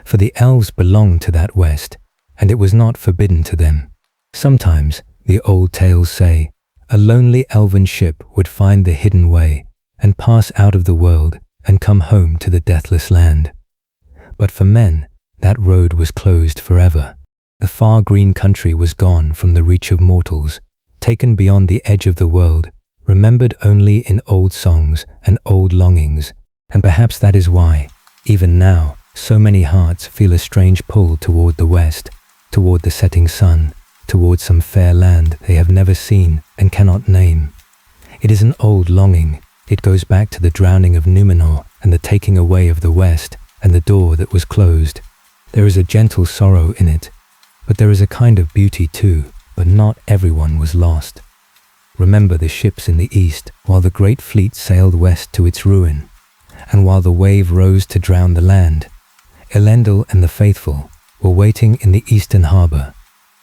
For the elves belonged to that west, and it was not forbidden to them. Sometimes, the old tales say, a lonely elven ship would find the hidden way and pass out of the world and come home to the deathless land. But for men, that road was closed forever. The far green country was gone from the reach of mortals, taken beyond the edge of the world, remembered only in old songs and old longings, and perhaps that is why, even now, so many hearts feel a strange pull toward the west, toward the setting sun, toward some fair land they have never seen and cannot name. It is an old longing. It goes back to the drowning of Númenor and the taking away of the west and the door that was closed. There is a gentle sorrow in it, but there is a kind of beauty too. But not everyone was lost. Remember the ships in the east, while the great fleet sailed west to its ruin, and while the wave rose to drown the land, Elendil and the faithful were waiting in the eastern harbour,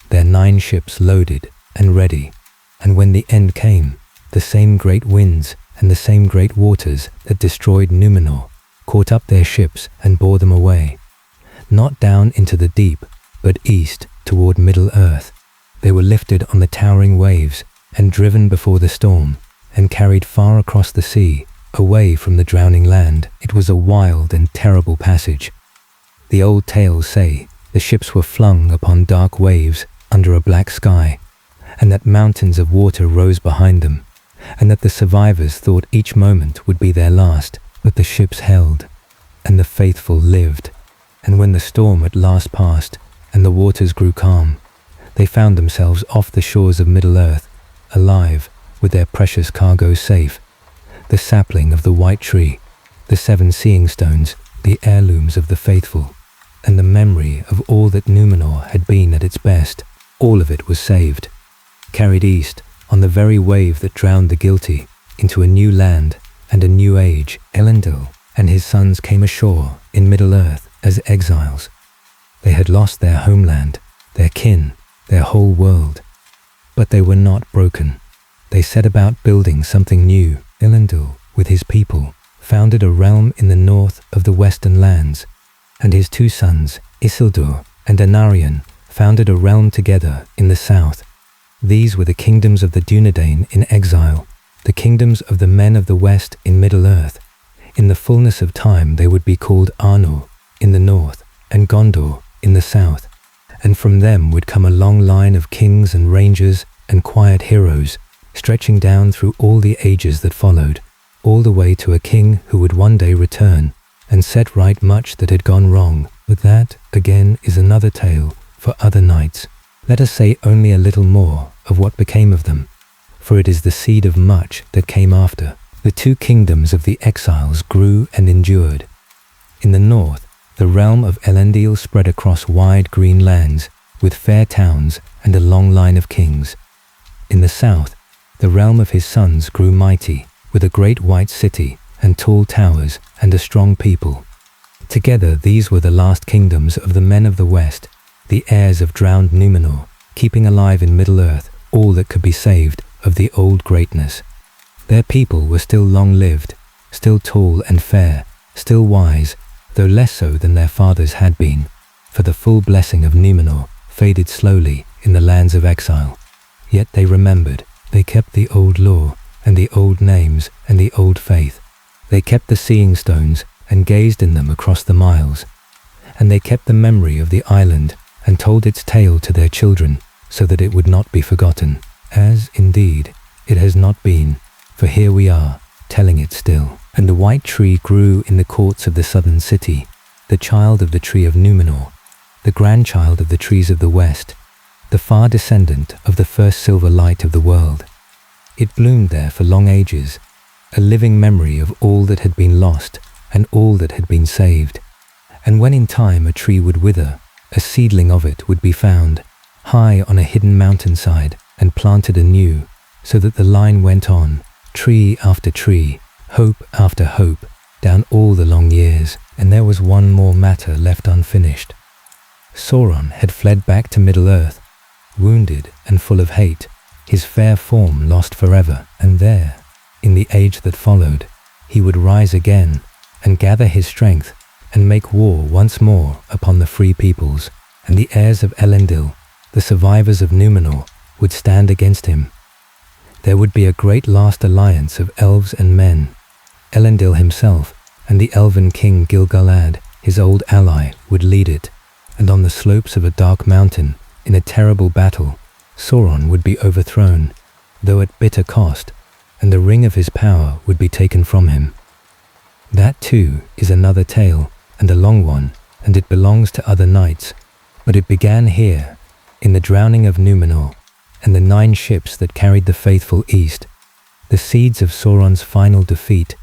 their 9 ships loaded and ready, and when the end came, the same great winds and the same great waters that destroyed Númenor caught up their ships and bore them away, not down into the deep, but east toward Middle-earth. They were lifted on the towering waves and driven before the storm and carried far across the sea, away from the drowning land. It was a wild and terrible passage. The old tales say the ships were flung upon dark waves under a black sky, and that mountains of water rose behind them, and that the survivors thought each moment would be their last, but the ships held, and the faithful lived. And when the storm at last passed, and the waters grew calm, they found themselves off the shores of Middle-earth, alive, with their precious cargo safe, the sapling of the white tree, the 7 seeing stones, the heirlooms of the faithful, and the memory of all that Númenor had been at its best. All of it was saved, carried east on the very wave that drowned the guilty, into a new land and a new age. Elendil and his sons came ashore in Middle-earth as exiles. They had lost their homeland, their kin, their whole world. But they were not broken. They set about building something new. Elendil, with his people, founded a realm in the north of the western lands, and his two sons, Isildur and Anarion, founded a realm together in the south. These were the kingdoms of the Dunedain in exile, the kingdoms of the men of the west in Middle-earth. In the fullness of time they would be called Arnor in the north and Gondor in the south, and from them would come a long line of kings and rangers and quiet heroes, stretching down through all the ages that followed, all the way to a king who would one day return and set right much that had gone wrong. But that, again, is another tale for other nights. Let us say only a little more of what became of them, for it is the seed of much that came after. The two kingdoms of the exiles grew and endured. In the north, the realm of Elendil spread across wide green lands, with fair towns and a long line of kings. In the south, the realm of his sons grew mighty, with a great white city and tall towers and a strong people. Together these were the last kingdoms of the men of the west, the heirs of drowned Númenor, keeping alive in Middle-earth all that could be saved of the old greatness. Their people were still long-lived, still tall and fair, still wise, though less so than their fathers had been, for the full blessing of Númenor faded slowly in the lands of exile. Yet they remembered. They kept the old law and the old names and the old faith. They kept the seeing stones and gazed in them across the miles. And they kept the memory of the island and told its tale to their children so that it would not be forgotten, as, indeed, it has not been, for here we are, telling it still. And the white tree grew in the courts of the southern city, the child of the tree of Númenor, the grandchild of the trees of the west, the far descendant of the first silver light of the world. It bloomed there for long ages, a living memory of all that had been lost and all that had been saved. And when in time a tree would wither, a seedling of it would be found, high on a hidden mountainside, and planted anew, so that the line went on, tree after tree, hope after hope, down all the long years. And there was one more matter left unfinished. Sauron had fled back to Middle-earth, wounded and full of hate, his fair form lost forever, and there, in the age that followed, he would rise again and gather his strength and make war once more upon the free peoples, and the heirs of Elendil, the survivors of Númenor, would stand against him. There would be a great last alliance of elves and men. Elendil himself and the elven king Gil-galad, his old ally, would lead it, and on the slopes of a dark mountain, in a terrible battle, Sauron would be overthrown, though at bitter cost, and the ring of his power would be taken from him. That too is another tale, and a long one, and it belongs to other nights, but it began here, in the Drowning of Númenor, and the 9 ships that carried the faithful east. The seeds of Sauron's final defeat,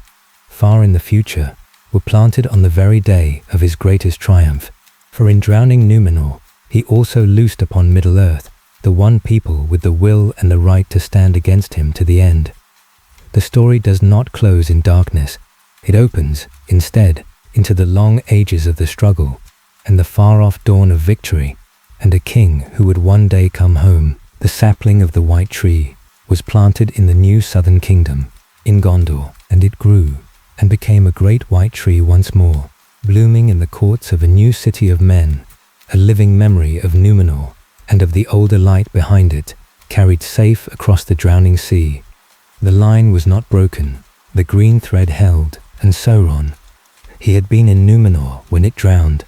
far in the future, were planted on the very day of his greatest triumph. For in Drowning Númenor, he also loosed upon Middle-earth the one people with the will and the right to stand against him to the end. The story does not close in darkness. It opens, instead, into the long ages of the struggle, and the far-off dawn of victory, and a king who would one day come home. The sapling of the white tree was planted in the new southern kingdom, in Gondor, and it grew, and became a great white tree once more, blooming in the courts of a new city of men, a living memory of Númenor, and of the older light behind it, carried safe across the drowning sea. The line was not broken, the green thread held, and Sauron. He had been in Númenor when it drowned.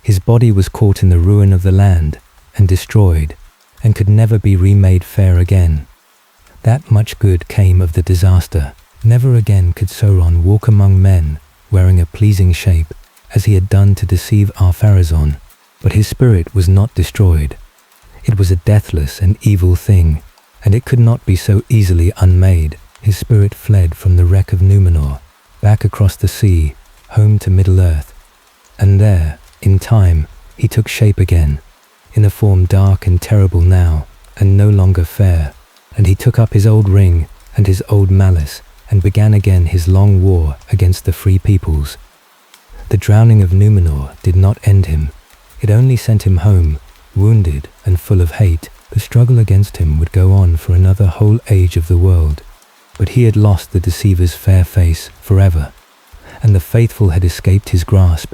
His body was caught in the ruin of the land, and destroyed, and could never be remade fair again. That much good came of the disaster. Never again could Sauron walk among men, wearing a pleasing shape, as he had done to deceive ar-pharazon, but his spirit was not destroyed. It was a deathless and evil thing, and it could not be so easily unmade. His spirit fled from the wreck of Númenor, back across the sea, home to Middle-earth, and there, in time, he took shape again, in a form dark and terrible now, and no longer fair. and he took up his old ring and his old malice, and began again his long war against the free peoples. The drowning of Númenor did not end him. It only sent him home, wounded and full of hate. The struggle against him would go on for another whole age of the world. But he had lost the deceiver's fair face forever, and the faithful had escaped his grasp,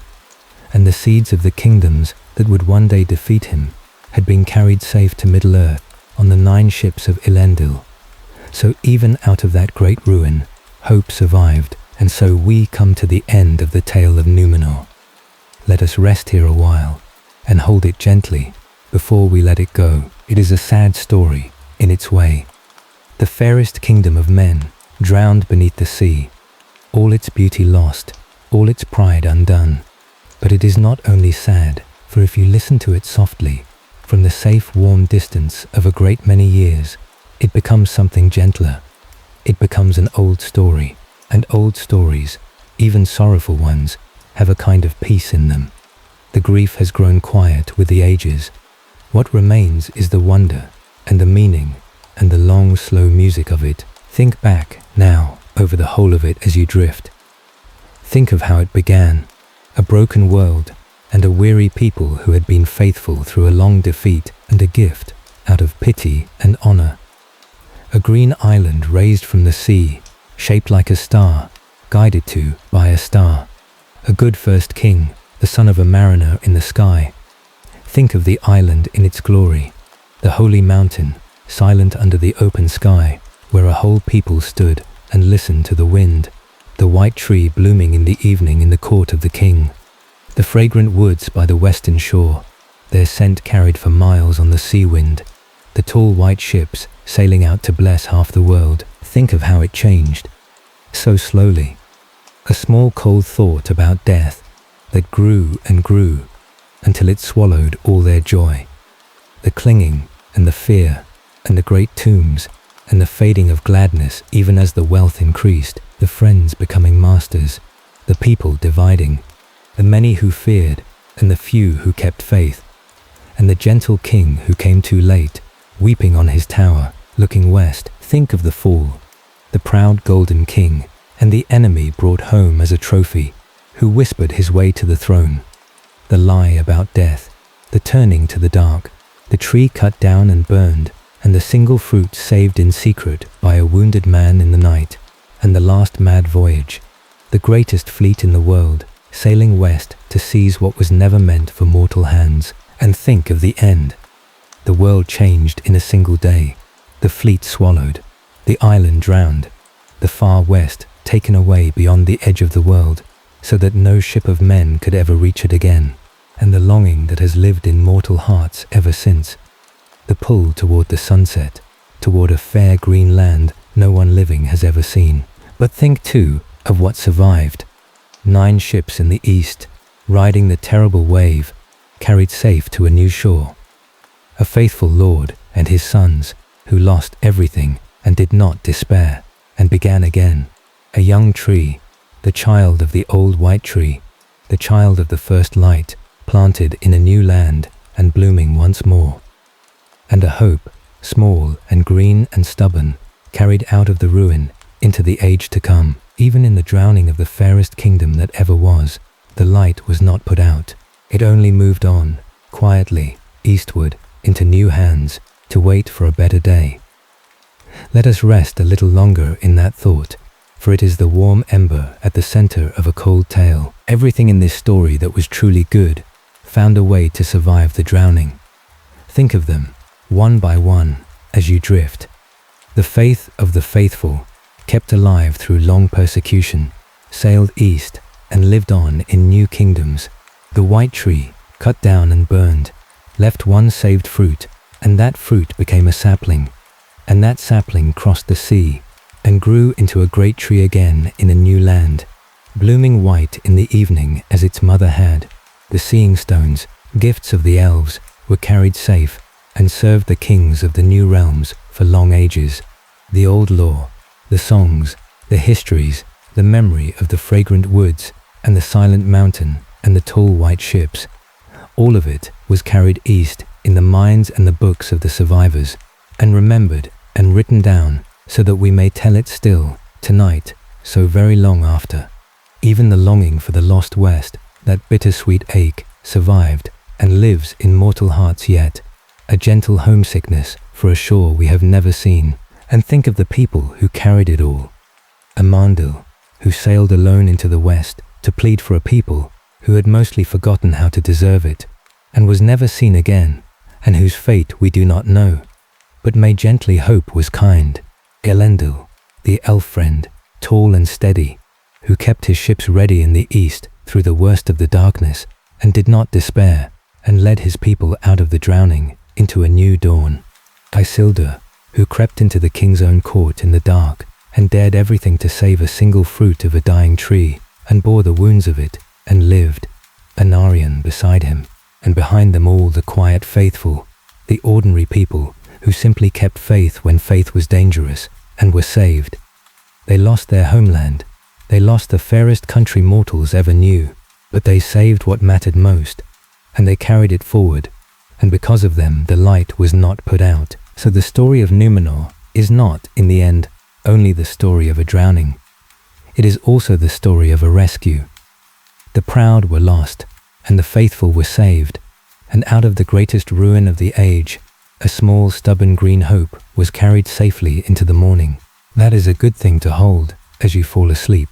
and the seeds of the kingdoms that would one day defeat him had been carried safe to Middle-earth on the 9 ships of Elendil. So even out of that great ruin, hope survived, and so we come to the end of the tale of Númenor. Let us rest here a while, and hold it gently before we let it go. It is a sad story in its way. The fairest kingdom of men drowned beneath the sea, all its beauty lost, all its pride undone. But it is not only sad, for if you listen to it softly, from the safe warm distance of a great many years, it becomes something gentler. It becomes an old story, and old stories, even sorrowful ones, have a kind of peace in them. The grief has grown quiet with the ages. What remains is the wonder and the meaning and the long, slow music of it. Think back now over the whole of it as you drift. Think of how it began, a broken world and a weary people who had been faithful through a long defeat and a gift out of pity and honor. A green island raised from the sea, shaped like a star, guided to by a star. A good first king, the son of a mariner in the sky. Think of the island in its glory, the holy mountain, silent under the open sky, where a whole people stood and listened to the wind, the white tree blooming in the evening in the court of the king, the fragrant woods by the western shore, their scent carried for miles on the sea wind, the tall white ships sailing out to bless half the world. Think of how it changed, so slowly. A small cold thought about death that grew and grew until it swallowed all their joy. The clinging and the fear and the great tombs and the fading of gladness even as the wealth increased, the friends becoming masters, the people dividing, the many who feared and the few who kept faith, and the gentle king who came too late, weeping on his tower, looking west. Think of the fall, the proud golden king, and the enemy brought home as a trophy, who whispered his way to the throne. The lie about death, the turning to the dark, the tree cut down and burned, and the single fruit saved in secret by a wounded man in the night, and the last mad voyage, the greatest fleet in the world, sailing west to seize what was never meant for mortal hands. And think of the end. The world changed in a single day, the fleet swallowed, the island drowned, the far west taken away beyond the edge of the world, so that no ship of men could ever reach it again, and the longing that has lived in mortal hearts ever since, the pull toward the sunset, toward a fair green land no one living has ever seen. But think too of what survived. 9 ships in the east, riding the terrible wave, carried safe to a new shore. A faithful lord and his sons, who lost everything and did not despair, and began again. A young tree, the child of the old white tree, the child of the first light, planted in a new land and blooming once more. And a hope, small and green and stubborn, carried out of the ruin into the age to come. Even in the drowning of the fairest kingdom that ever was, the light was not put out. It only moved on, quietly, eastward, into new hands, to wait for a better day. Let us rest a little longer in that thought, for it is the warm ember at the center of a cold tale. Everything in this story that was truly good found a way to survive the drowning. Think of them, one by one, as you drift. The faith of the faithful, kept alive through long persecution, sailed east and lived on in new kingdoms. The white tree, cut down and burned, left one saved fruit, and that fruit became a sapling, and that sapling crossed the sea and grew into a great tree again in a new land, blooming white in the evening as its mother had. The seeing stones, gifts of the elves, were carried safe and served the kings of the new realms for long ages. The old lore, the songs, the histories, the memory of the fragrant woods and the silent mountain and the tall white ships, all of it was carried east in the minds and the books of the survivors, and remembered and written down so that we may tell it still, tonight, so very long after. Even the longing for the lost West, that bittersweet ache, survived and lives in mortal hearts yet, a gentle homesickness for a shore we have never seen. And think of the people who carried it all. Amandil, who sailed alone into the West to plead for a people who had mostly forgotten how to deserve it, and was never seen again, and whose fate we do not know, but may gently hope was kind. Elendil, the elf friend, tall and steady, who kept his ships ready in the east through the worst of the darkness, and did not despair, and led his people out of the drowning into a new dawn. Isildur, who crept into the king's own court in the dark, and dared everything to save a single fruit of a dying tree, and bore the wounds of it, and lived. Anarion beside him, and behind them all the quiet faithful, the ordinary people who simply kept faith when faith was dangerous, and were saved. They lost their homeland, they lost the fairest country mortals ever knew, but they saved what mattered most, and they carried it forward, and because of them the light was not put out. So the story of Númenor is not, in the end, only the story of a drowning. It is also the story of a rescue. The proud were lost, and the faithful were saved, and out of the greatest ruin of the age, a small stubborn green hope was carried safely into the morning. That is a good thing to hold as you fall asleep.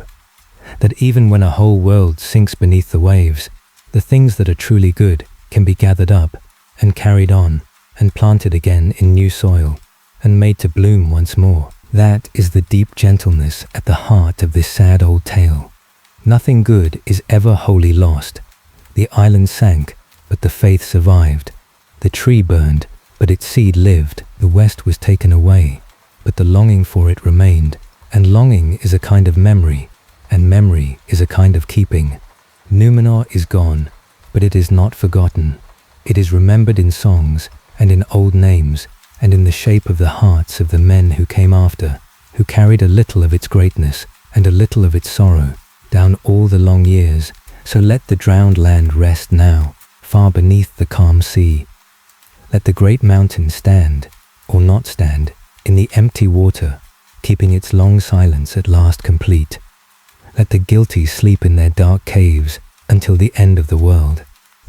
That even when a whole world sinks beneath the waves, the things that are truly good can be gathered up and carried on and planted again in new soil and made to bloom once more. That is the deep gentleness at the heart of this sad old tale. Nothing good is ever wholly lost. The island sank, but the faith survived. The tree burned, but its seed lived. The West was taken away, but the longing for it remained. And longing is a kind of memory, and memory is a kind of keeping. Númenor is gone, but it is not forgotten. It is remembered in songs, and in old names, and in the shape of the hearts of the men who came after, who carried a little of its greatness and a little of its sorrow down all the long years. So let the drowned land rest now, far beneath the calm sea. Let the great mountain stand, or not stand, in the empty water, keeping its long silence at last complete. Let the guilty sleep in their dark caves until the end of the world,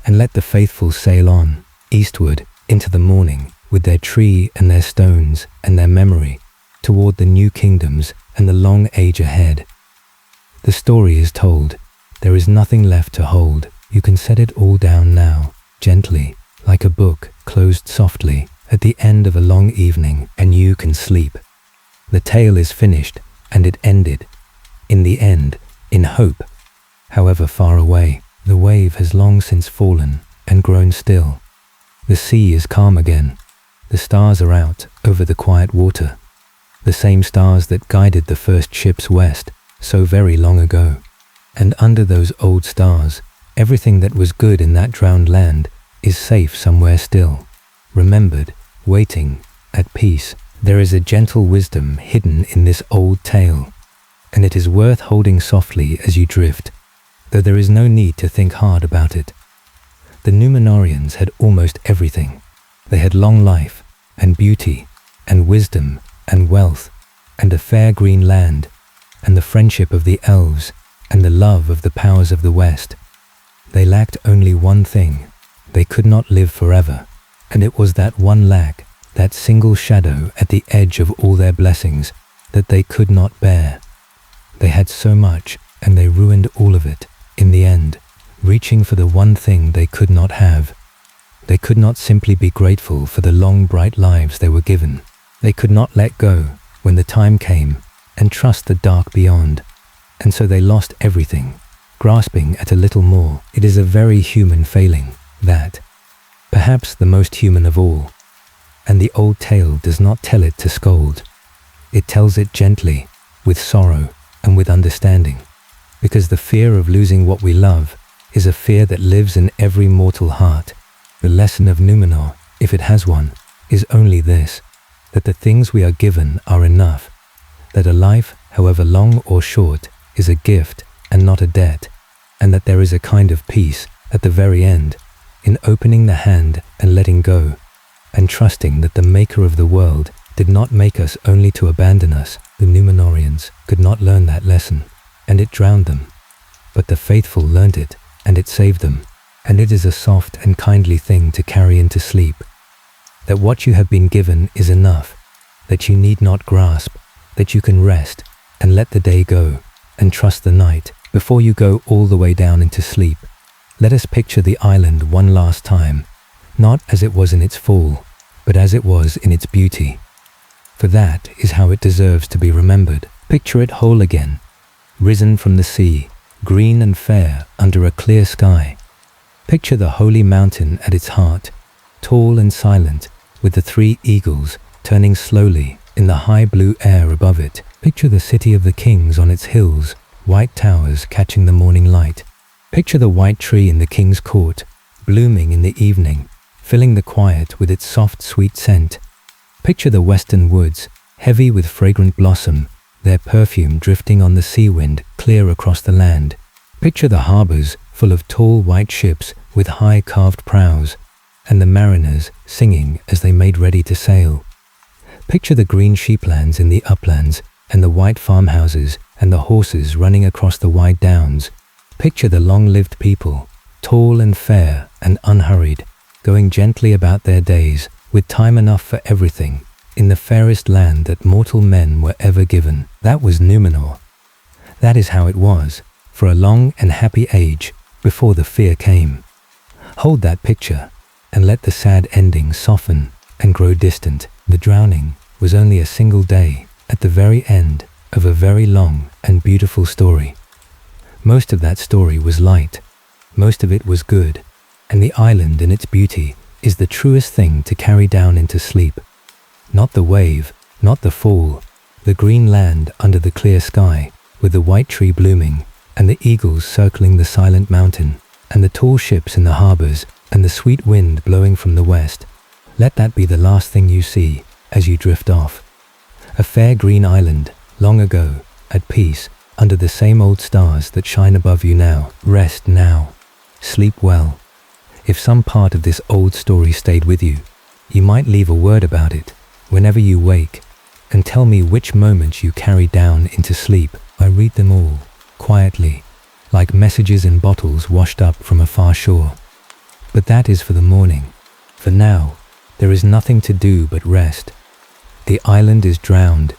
and let the faithful sail on, eastward, into the morning, with their tree and their stones and their memory, toward the new kingdoms and the long age ahead. The story is told. There is nothing left to hold. You can set it all down now, gently, like a book closed softly at the end of a long evening, and you can sleep. The tale is finished, and it ended. In the end, in hope, however far away, the wave has long since fallen and grown still. The sea is calm again. The stars are out over the quiet water, the same stars that guided the first ships west so very long ago. And under those old stars, everything that was good in that drowned land is safe somewhere still, remembered, waiting, at peace. There is a gentle wisdom hidden in this old tale, and it is worth holding softly as you drift, though there is no need to think hard about it. The Númenorians had almost everything. They had long life, and beauty, and wisdom, and wealth, and a fair green land, and the friendship of the elves, and the love of the powers of the West. They lacked only one thing. They could not live forever, and it was that one lack, that single shadow at the edge of all their blessings, that they could not bear. They had so much, and they ruined all of it, in the end, reaching for the one thing they could not have. They could not simply be grateful for the long, bright lives they were given. They could not let go when the time came and trust the dark beyond. And so they lost everything, grasping at a little more. It is a very human failing, that. Perhaps the most human of all. And the old tale does not tell it to scold. It tells it gently, with sorrow and with understanding, because the fear of losing what we love is a fear that lives in every mortal heart. The lesson of Númenor, if it has one, is only this, that the things we are given are enough, that a life, however long or short, is a gift and not a debt, and that there is a kind of peace at the very end in opening the hand and letting go, and trusting that the Maker of the world did not make us only to abandon us. The Númenorians could not learn that lesson, and it drowned them. But the faithful learned it, and it saved them. And it is a soft and kindly thing to carry into sleep. That what you have been given is enough, that you need not grasp, that you can rest and let the day go and trust the night before you go all the way down into sleep. Let us picture the island one last time, not as it was in its fall, but as it was in its beauty. For that is how it deserves to be remembered. Picture it whole again, risen from the sea, green and fair under a clear sky. Picture the holy mountain at its heart, tall and silent, with the 3 eagles turning slowly in the high blue air above it. Picture the city of the kings on its hills, white towers catching the morning light. Picture the white tree in the king's court, blooming in the evening, filling the quiet with its soft, sweet scent. Picture the western woods, heavy with fragrant blossom, their perfume drifting on the sea wind clear across the land. Picture the harbors full of tall white ships with high carved prows, and the mariners singing as they made ready to sail. Picture the green sheeplands in the uplands, and the white farmhouses and the horses running across the wide downs. Picture the long-lived people, tall and fair and unhurried, going gently about their days, with time enough for everything, in the fairest land that mortal men were ever given. That was Númenor. That is how it was, for a long and happy age, before the fear came. Hold that picture, and let the sad ending soften and grow distant. The drowning was only a single day at the very end of a very long and beautiful story. Most of that story was light, most of it was good, and the island in its beauty is the truest thing to carry down into sleep. Not the wave, not the fall, the green land under the clear sky, with the white tree blooming, and the eagles circling the silent mountain, and the tall ships in the harbors, and the sweet wind blowing from the west. Let that be the last thing you see as you drift off. A fair green island, long ago, at peace, under the same old stars that shine above you now. Rest now. Sleep well. If some part of this old story stayed with you, you might leave a word about it whenever you wake, and tell me which moments you carry down into sleep. I read them all, quietly, like messages in bottles washed up from a far shore. But that is for the morning. For now, there is nothing to do but rest. The island is drowned,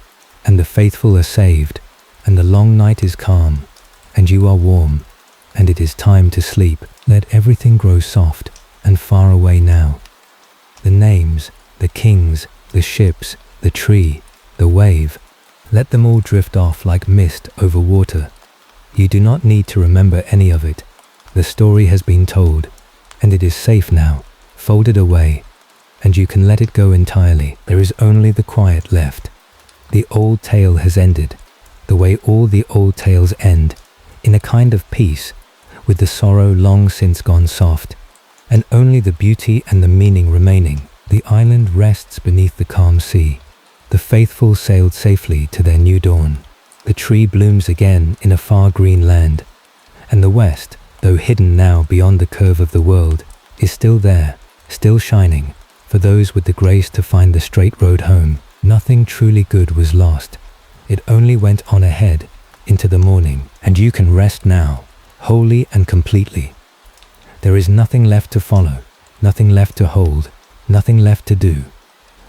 and the faithful are saved, and the long night is calm, and you are warm, and it is time to sleep. Let everything grow soft and far away now. The names, the kings, the ships, the tree, the wave, let them all drift off like mist over water. You do not need to remember any of it. The story has been told, and it is safe now, folded away, and you can let it go entirely. There is only the quiet left. The old tale has ended, the way all the old tales end, in a kind of peace, with the sorrow long since gone soft, and only the beauty and the meaning remaining. The island rests beneath the calm sea. The faithful sailed safely to their new dawn. The tree blooms again in a far green land, and the west, though hidden now beyond the curve of the world, is still there, still shining, for those with the grace to find the straight road home. Nothing truly good was lost. It only went on ahead into the morning, and you can rest now, wholly and completely. There is nothing left to follow, nothing left to hold, nothing left to do.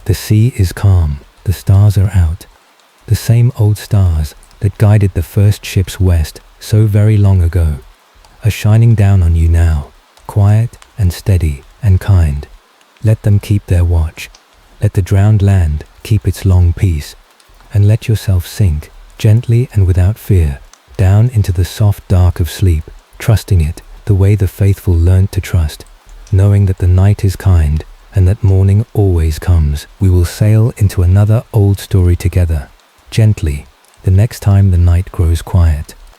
The sea is calm, the stars are out, the same old stars that guided the first ships west so very long ago, are shining down on you now, quiet and steady and kind. Let them keep their watch. Let the drowned land keep its long peace, and let yourself sink, gently and without fear, down into the soft dark of sleep, trusting it the way the faithful learnt to trust, knowing that the night is kind and that morning always comes. We will sail into another old story together, gently, the next time the night grows quiet.